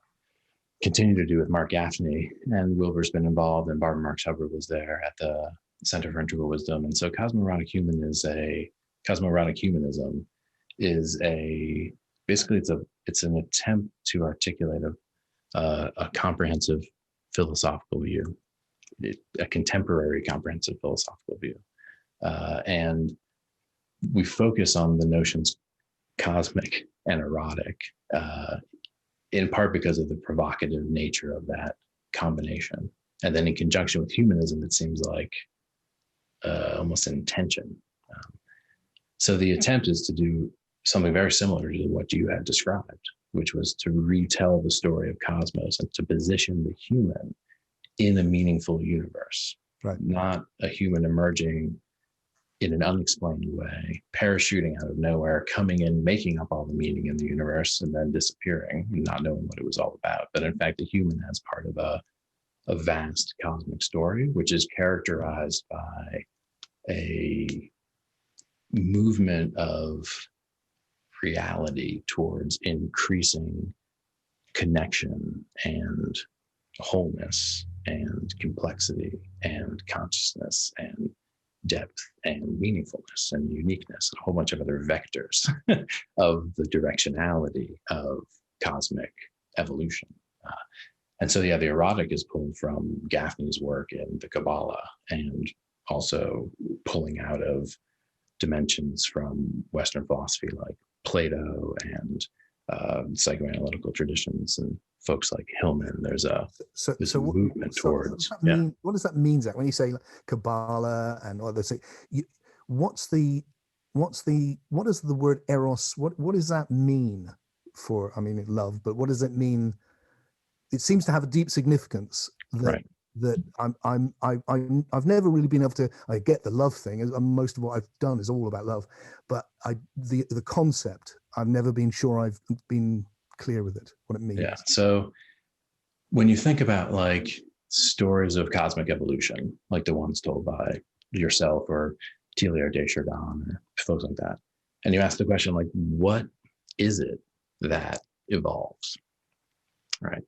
continue to do with Mark Gaffney, and Wilbur's been involved, and Barbara Marx Hubbard was there at the Center for Integral Wisdom. And so Cosmoronic Humanism is basically it's an attempt to articulate a comprehensive philosophical view, a contemporary comprehensive philosophical view. And we focus on the notions cosmic and erotic, in part because of the provocative nature of that combination. And then in conjunction with humanism, it seems like almost an intention. So the attempt is to do something very similar to what you had described, which was to retell the story of cosmos and to position the human in a meaningful universe, right? Not a human emerging in an unexplained way, parachuting out of nowhere, coming in, making up all the meaning in the universe, and then disappearing, not knowing what it was all about. But in fact, the human as part of a vast cosmic story, which is characterized by a movement of reality towards increasing connection and wholeness and complexity and consciousness and depth and meaningfulness and uniqueness, and a whole bunch of other vectors of the directionality of cosmic evolution. And so, yeah, the erotic is pulled from Gaffney's work in the Kabbalah, and also pulling out of dimensions from Western philosophy like Plato and psychoanalytical traditions and folks like Hillman. There's this movement towards. What does that mean, Zach? When you say Kabbalah and others, what does the word eros? What does that mean for? I mean, love, but what does it mean? It seems to have a deep significance that I've never really been able to. I get the love thing, and most of what I've done is all about love, but the concept I've never been sure I've been clear with it, what it means. Yeah. So when you think about like stories of cosmic evolution, like the ones told by yourself or Teilhard de Chardin or folks like that, and you ask the question like, what is it that evolves, right?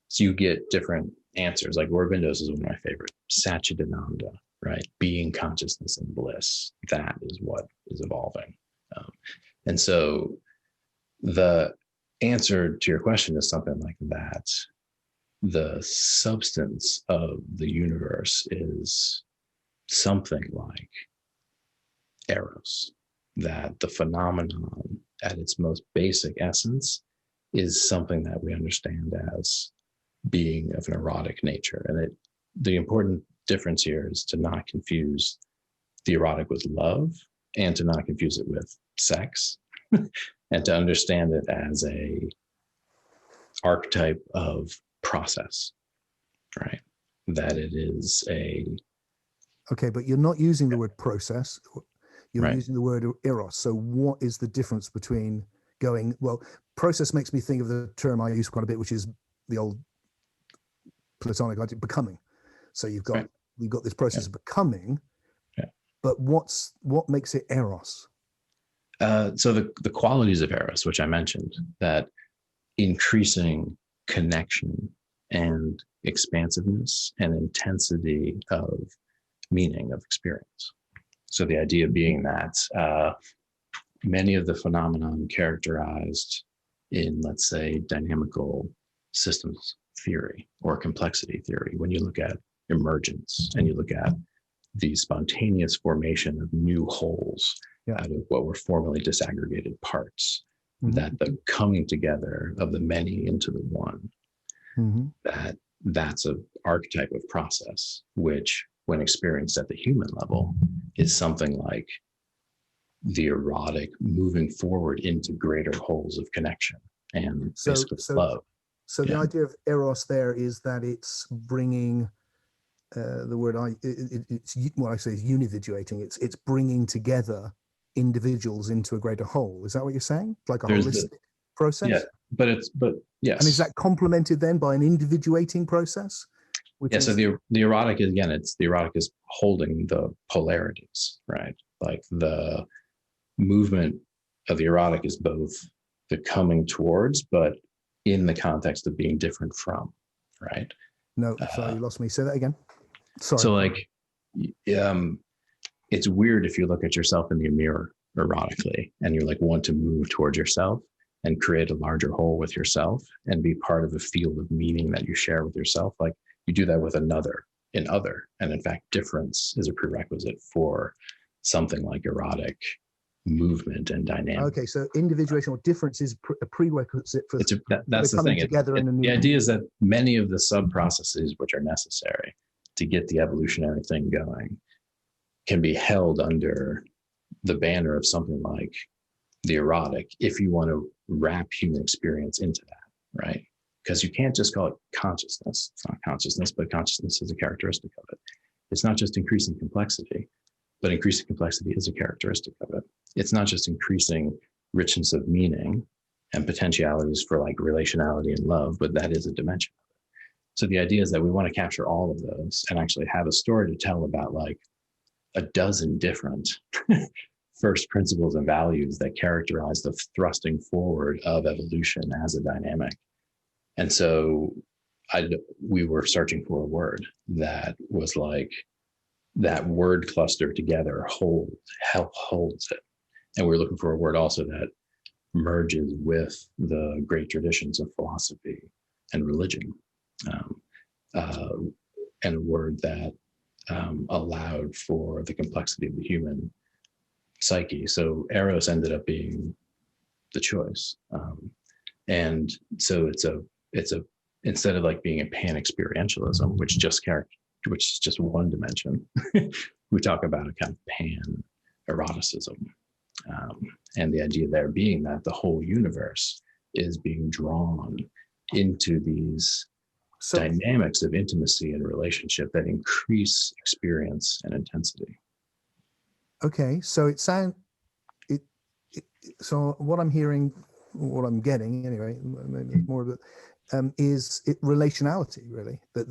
So you get different answers. Like Aurobindo's is one of my favorite. Satchidananda, right? Being, consciousness, and bliss. That is what is evolving. And so the answer to your question is something like that. The substance of the universe is something like eros, that the phenomenon at its most basic essence is something that we understand as being of an erotic nature. And the important difference here is to not confuse the erotic with love, and to not confuse it with sex, and to understand it as a archetype of process, right? That it is okay, but you're not using the word process, you're using the word eros. So what is the difference between process makes me think of the term I use quite a bit, which is the old Platonic idea, becoming. So you've got this process of becoming, but what makes it eros? So the qualities of eros, which I mentioned, that increasing connection and expansiveness and intensity of meaning, of experience. So the idea being that many of the phenomenon characterized in, let's say, dynamical systems theory or complexity theory, when you look at emergence and you look at the spontaneous formation of new wholes out of what were formerly disaggregated parts, that the coming together of the many into the one, that's an archetype of process, which when experienced at the human level is something like the erotic moving forward into greater wholes of connection, and So, basically so, love. so the idea of eros there is that it's bringing the word it's what I say is unividuating. It's bringing together individuals into a greater whole. Is that what you're saying? Like a holistic process? Yeah, but yes. And is that complemented then by an individuating process? So the erotic is, again, the erotic is holding the polarities, right? Like the movement of the erotic is both the coming towards, but in the context of being different from, right? No, sorry, you lost me. Say that again. Sorry. So like, it's weird if you look at yourself in the mirror erotically and you like want to move towards yourself and create a larger whole with yourself and be part of a field of meaning that you share with yourself. Like you do that with another in other. And in fact, difference is a prerequisite for something like erotic movement and dynamic. Okay, so individuation or difference is a prerequisite for that's the thing. Together in a new the idea is that many of the sub processes which are necessary to get the evolutionary thing going can be held under the banner of something like the erotic, if you want to wrap human experience into that, right? Because you can't just call it consciousness. It's not consciousness, but consciousness is a characteristic of it. It's not just increasing complexity, but increasing complexity is a characteristic of it. It's not just increasing richness of meaning and potentialities for like relationality and love, but that is a dimension of it. So the idea is that we want to capture all of those and actually have a story to tell about like a dozen different first principles and values that characterize the thrusting forward of evolution as a dynamic. And so we were searching for a word that was like that word cluster together holds it. And we're looking for a word also that merges with the great traditions of philosophy and religion, and a word that allowed for the complexity of the human psyche. So eros ended up being the choice, and so it's a instead of like being a pan-experientialism, which is just one dimension, we talk about a kind of pan-eroticism, and the idea there being that the whole universe is being drawn into these dynamics of intimacy and relationship that increase experience and intensity. Okay, so so what I'm hearing, what I'm getting anyway, maybe more of it, is relationality, really. That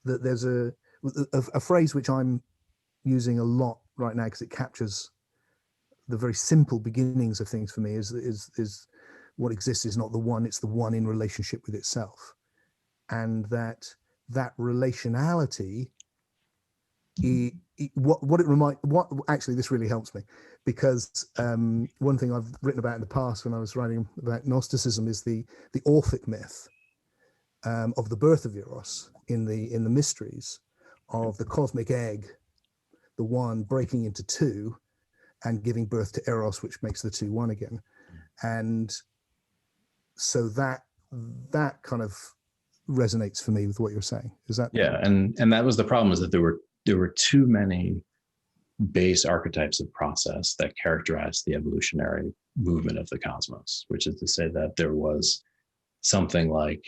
there's a phrase which I'm using a lot right now because it captures the very simple beginnings of things for me. Is what exists is not the one; it's the one in relationship with itself, and that relationality. Actually, this really helps me because one thing I've written about in the past when I was writing about Gnosticism is the Orphic myth of the birth of Eros in the mysteries of the cosmic egg, the one breaking into two and giving birth to Eros, which makes the two one again. And so that kind of resonates for me with what you're saying. Is that? Yeah, and that was the problem, is that there were too many base archetypes of process that characterized the evolutionary movement of the cosmos, which is to say that there was something like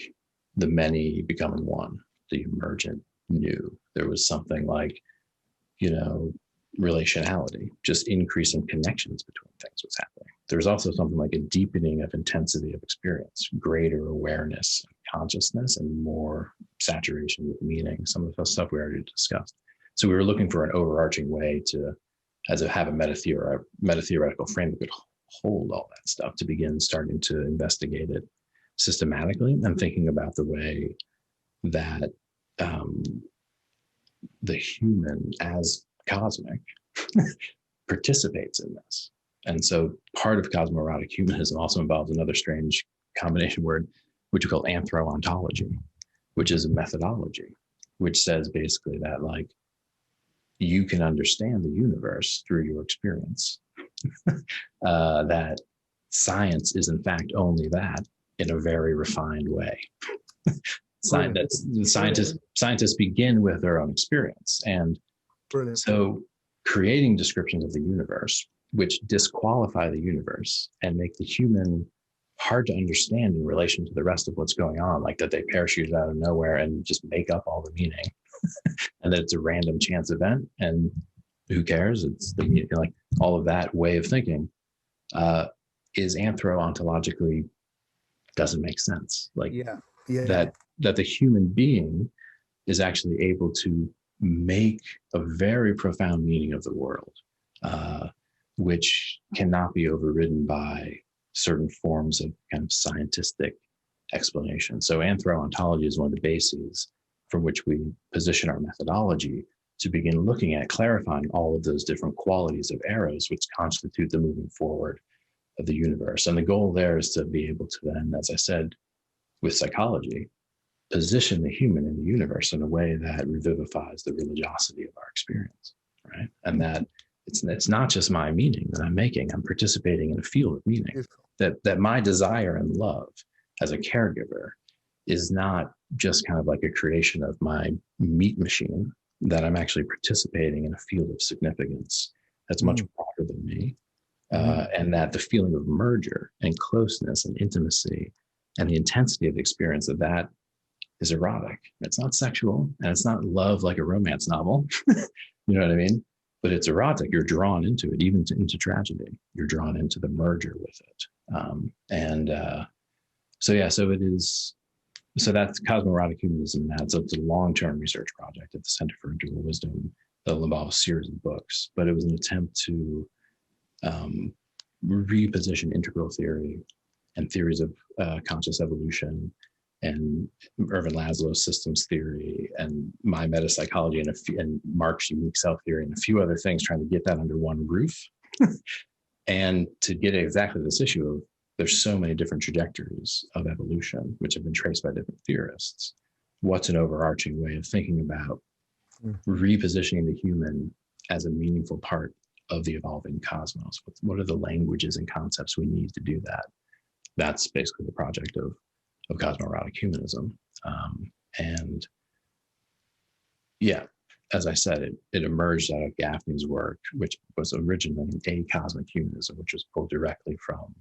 the many becoming one, the emergent new. There was something like, relationality, just increasing connections between things was happening. There was also something like a deepening of intensity of experience, greater awareness and consciousness, and more saturation with meaning, some of the stuff we already discussed. So we were looking for an overarching way to have a meta-theoretical frame that could hold all that stuff, to begin starting to investigate it systematically and thinking about the way that the human as cosmic participates in this. And so part of Cosmoronic Humanism also involves another strange combination word, which we call Anthro Ontology, which is a methodology, which says basically that like you can understand the universe through your experience. That science is in fact only that in a very refined way. Scientists begin with their own experience. And so creating descriptions of the universe which disqualify the universe and make the human hard to understand in relation to the rest of what's going on, like that they parachute out of nowhere and just make up all the meaning, and that it's a random chance event, and who cares? It's the meaning, like all of that way of thinking is anthro-ontologically doesn't make sense. Like that the human being is actually able to make a very profound meaning of the world, which cannot be overridden by certain forms of kind of scientific explanation. So anthro-ontology is one of the bases from which we position our methodology to begin looking at clarifying all of those different qualities of eros, which constitute the moving forward of the universe. And the goal there is to be able to then, as I said, with psychology, position the human in the universe in a way that revivifies the religiosity of our experience, right? And that it's not just my meaning that I'm making. I'm participating in a field of meaning. That my desire and love as a caregiver is not just kind of like a creation of my meat machine, that I'm actually participating in a field of significance that's much broader than me. And that the feeling of merger and closeness and intimacy and the intensity of the experience of that is erotic. It's not sexual, and it's not love like a romance novel. You know what I mean? But it's erotic. You're drawn into it, even into tragedy. You're drawn into the merger with it. So it is. So that's Cosmoronic Humanism. It's a long-term research project at the Center for Integral Wisdom that'll involve a series of books. But it was an attempt to reposition integral theory and theories of conscious evolution and Irvin Laszlo's systems theory and my metapsychology and Marx's unique self theory and a few other things, trying to get that under one roof and to get exactly this issue of there's so many different trajectories of evolution, which have been traced by different theorists. What's an overarching way of thinking about repositioning the human as a meaningful part of the evolving cosmos? What are the languages and concepts we need to do that? That's basically the project of Cosmorotic Humanism. And yeah, as I said, it emerged out of Gaffney's work, which was originally a cosmic humanism, which was pulled directly from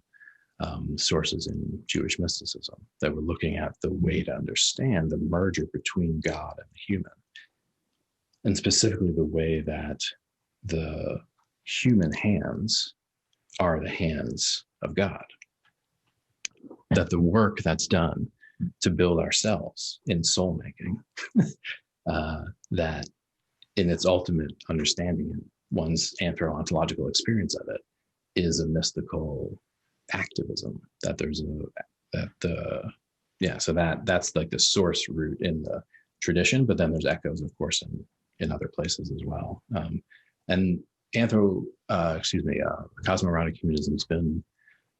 sources in Jewish mysticism that were looking at the way to understand the merger between God and the human, and specifically the way that the human hands are the hands of God. That the work that's done to build ourselves in soul making, that in its ultimate understanding and one's anthro-ontological experience of it is a mystical activism, that there's so that's like the source root in the tradition, but then there's echoes, of course, in other places as well. And Cosmoronic Humanism has been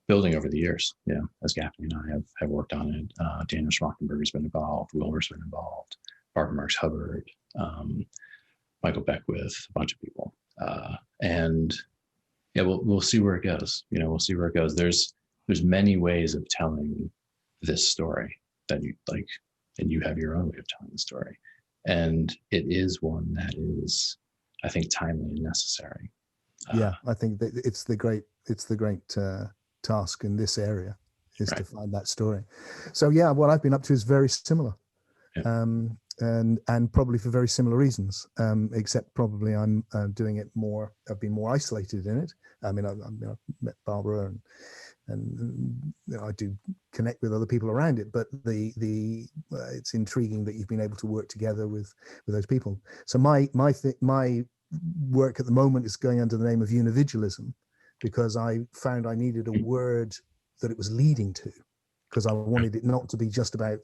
building over the years, as Gaffney and I have worked on it. Daniel Schmachtenberger's been involved, Wilmer's been involved, Barbara Marx Hubbard, Michael Beckwith, a bunch of people. We'll see where it goes. We'll see where it goes. There's many ways of telling this story that you like, and you have your own way of telling the story. And it is one that is, I think, timely and necessary. I think that it's the great task in this area is to find that story. So what I've been up to is very similar, and probably for very similar reasons, except probably I'm doing it more. I've been more isolated in it. I mean, I've met Barbara, and I do connect with other people around it. But it's intriguing that you've been able to work together with those people. So my work at the moment is going under the name of Unividualism, because I found I needed a word that it was leading to, because I wanted it not to be just about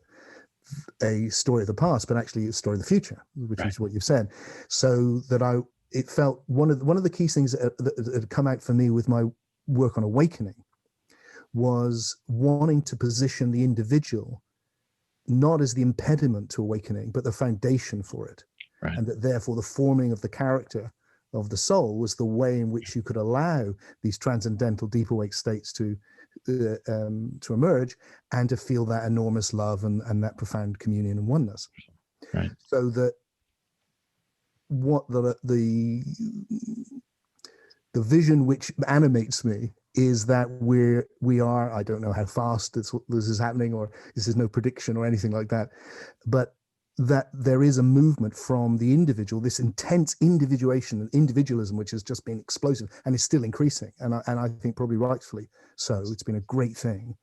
a story of the past, but actually a story of the future, which is what you've said. So that it felt one of the key things that had come out for me with my work on awakening was wanting to position the individual not as the impediment to awakening, but the foundation for it. Right. And that therefore the forming of the character of the soul was the way in which you could allow these transcendental deep awake states to emerge, and to feel that enormous love and that profound communion and oneness. Right. So that what the vision which animates me is that we are, I don't know how fast this is happening, or this is no prediction or anything like that, but that there is a movement from the individual, this intense individualism, which has just been explosive and is still increasing. And I think probably rightfully so. It's been a great thing.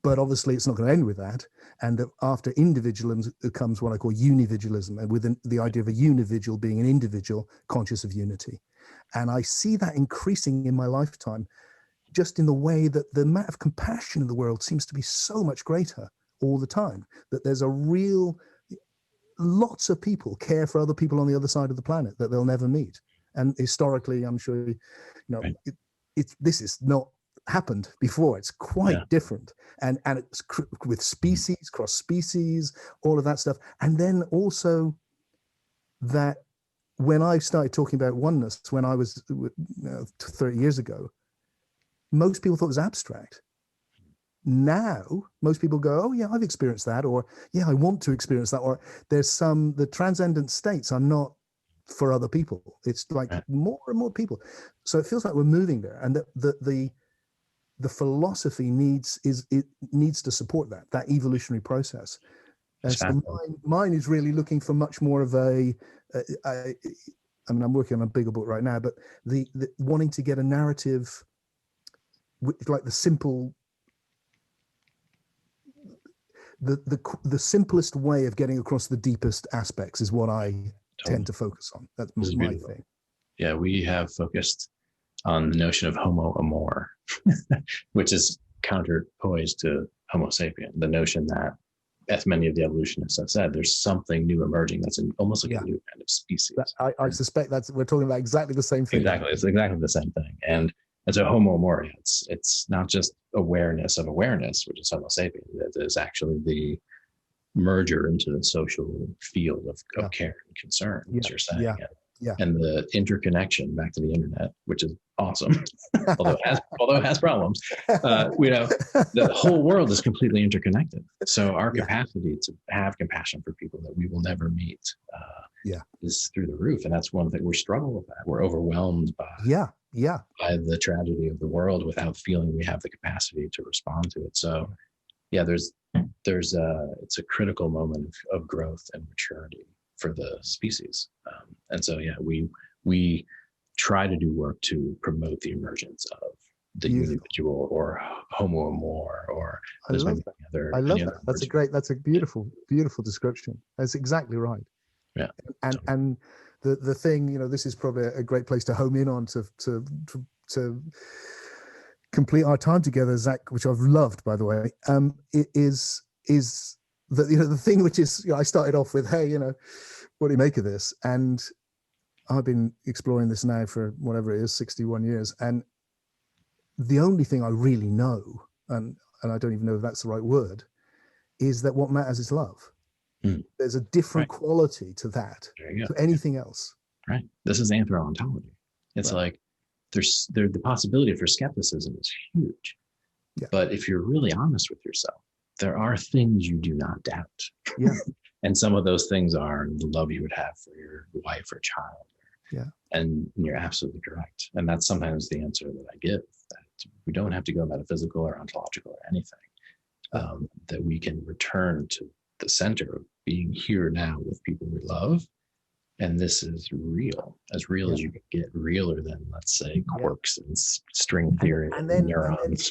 But obviously it's not going to end with that. And that after individualism comes what I call unividualism, and with the idea of a unividual being an individual conscious of unity. And I see that increasing in my lifetime, just in the way that the amount of compassion in the world seems to be so much greater all the time, that there's a real, lots of people care for other people on the other side of the planet that they'll never meet. And historically, I'm sure, you know, right. this is not happened before. It's quite different. And it's with species, cross species, all of that stuff. And then also that when I started talking about oneness, when I was 30 years ago, most people thought it was abstract. Now, most people go, oh yeah, I've experienced that, or yeah, I want to experience that, or the transcendent states are not for other people. It's like more and more people. So it feels like we're moving there, and the philosophy needs to support that evolutionary process. And so mine is really looking for much more of I mean, I'm working on a bigger book right now, but the wanting to get a narrative, like the simple, the simplest way of getting across the deepest aspects is what I tend to focus on. That's my thing. Yeah, we have focused on the notion of homo amor, which is counterpoised to homo sapien, the notion that, as many of the evolutionists have said, there's something new emerging that's almost like a new kind of species. I suspect we're talking about exactly the same thing. Exactly, it's exactly the same thing. And so homo amor, it's not just awareness of awareness, which is homo sapien. It is actually the merger into the social field of care and concern, as you're saying. And the interconnection back to the internet, which is awesome, although it has problems. The whole world is completely interconnected. So our capacity to have compassion for people that we will never meet is through the roof, and that's one thing we struggle with. That we're overwhelmed by by the tragedy of the world without feeling we have the capacity to respond to it. So there's it's a critical moment of growth and maturity for the species. And so, we try to do work to promote the emergence of the individual or homo amor, or I love that. That's a beautiful description. That's exactly right. Yeah. And the thing, this is probably a great place to home in on to complete our time together, Zach, which I've loved, by the way, is that, the thing which is, I started off with, hey, what do you make of this? And I've been exploring this now for whatever it is, 61 years. And the only thing I really know, and I don't even know if that's the right word, is that what matters is love. There's a different quality to that, to anything else. Right. This is Anthro Ontology. It's like the possibility for skepticism is huge. Yeah. But if you're really honest with yourself, there are things you do not doubt. Yeah. And some of those things are the love you would have for your wife or child. Yeah. And you're absolutely correct. And that's sometimes the answer that I give, that we don't have to go metaphysical or ontological or anything, that we can return to the center of being here now with people we love. And this is real as you can get, realer than, let's say, quarks and string theory and neurons. And it's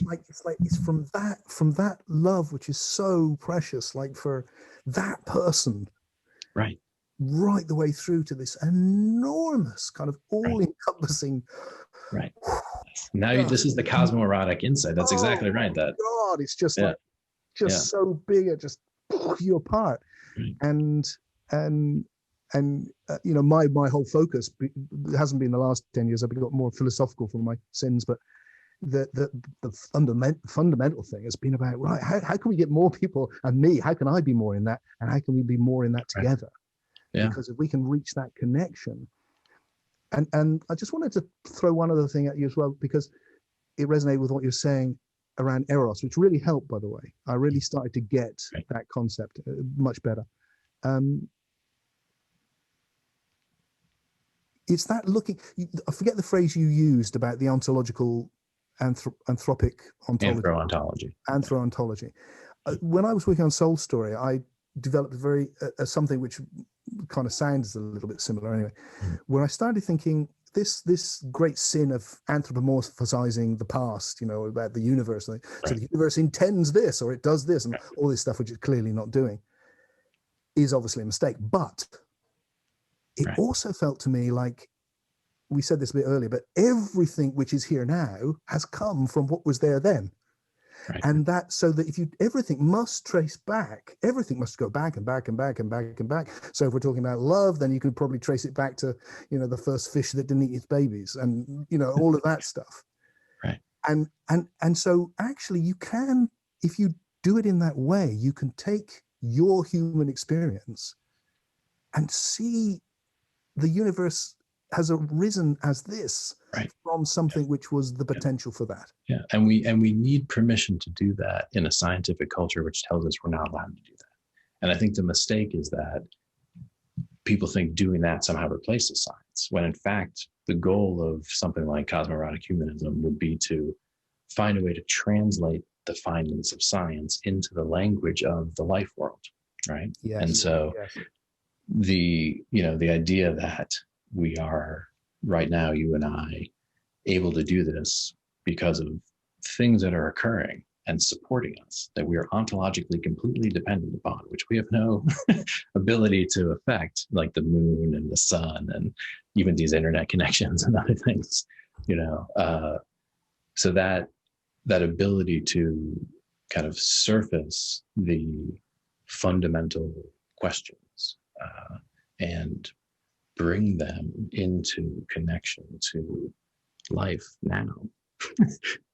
from that love, which is so precious, like for that person, right the way through to this enormous kind of all-encompassing. Right. Now this is the cosmoerotic insight. That's exactly right. That God, it's just so big, it just pulls you apart. Right. And my whole focus hasn't been the last 10 years. I've got more philosophical for my sins, but the fundamental thing has been about, right, how can we get more people, and me, how can I be more in that, and how can we be more in that together? Right. Because if we can reach that connection, and I just wanted to throw one other thing at you as well, because it resonated with what you're saying around eros, which really helped, by the way. I really started to get that concept much better. it's that looking. I forget the phrase you used about the ontological anthropic ontology. Anthro Ontology. Anthro Ontology. When I was working on Soul Story, I developed something which kind of sounds a little bit similar anyway, where I started thinking this great sin of anthropomorphizing the past, about the universe. So the universe intends this, or it does this, and all this stuff, which it's clearly not doing, is obviously a mistake. But it also felt to me like, we said this a bit earlier, but everything which is here now has come from what was there then. And that, so that everything must trace back, everything must go back and back and back and back and back. So if we're talking about love, then you could probably trace it back to, the first fish that didn't eat its babies, and, all of that stuff. Right. And so actually you can, if you do it in that way, you can take your human experience and see the universe has arisen as this from something which was the potential for that. Yeah, and we need permission to do that in a scientific culture which tells us we're not allowed to do that. And I think the mistake is that people think doing that somehow replaces science, when in fact the goal of something like Cosmorotic Humanism would be to find a way to translate the findings of science into the language of the life world, right? Yes. And so the idea that we are right now, you and I, able to do this because of things that are occurring and supporting us, that we are ontologically completely dependent upon, which we have no ability to affect, like the moon and the sun and even these internet connections and other things, so that ability to kind of surface the fundamental questions and bring them into connection to life now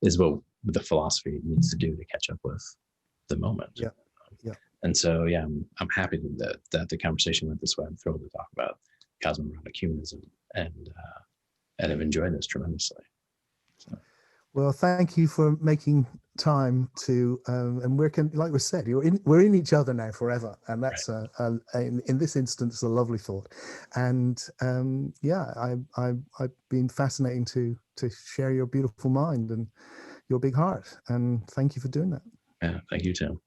is what the philosophy needs to do to catch up with the moment. Yeah. And so, I'm happy that the conversation went this way. I'm thrilled to talk about Cosmoronic Humanism, and I've enjoyed this tremendously. So. Well, thank you for making time to, and like we said, we're in each other now forever, and that's in this instance a lovely thought. And I've been fascinating to share your beautiful mind and your big heart, and thank you for doing that. Yeah, thank you too.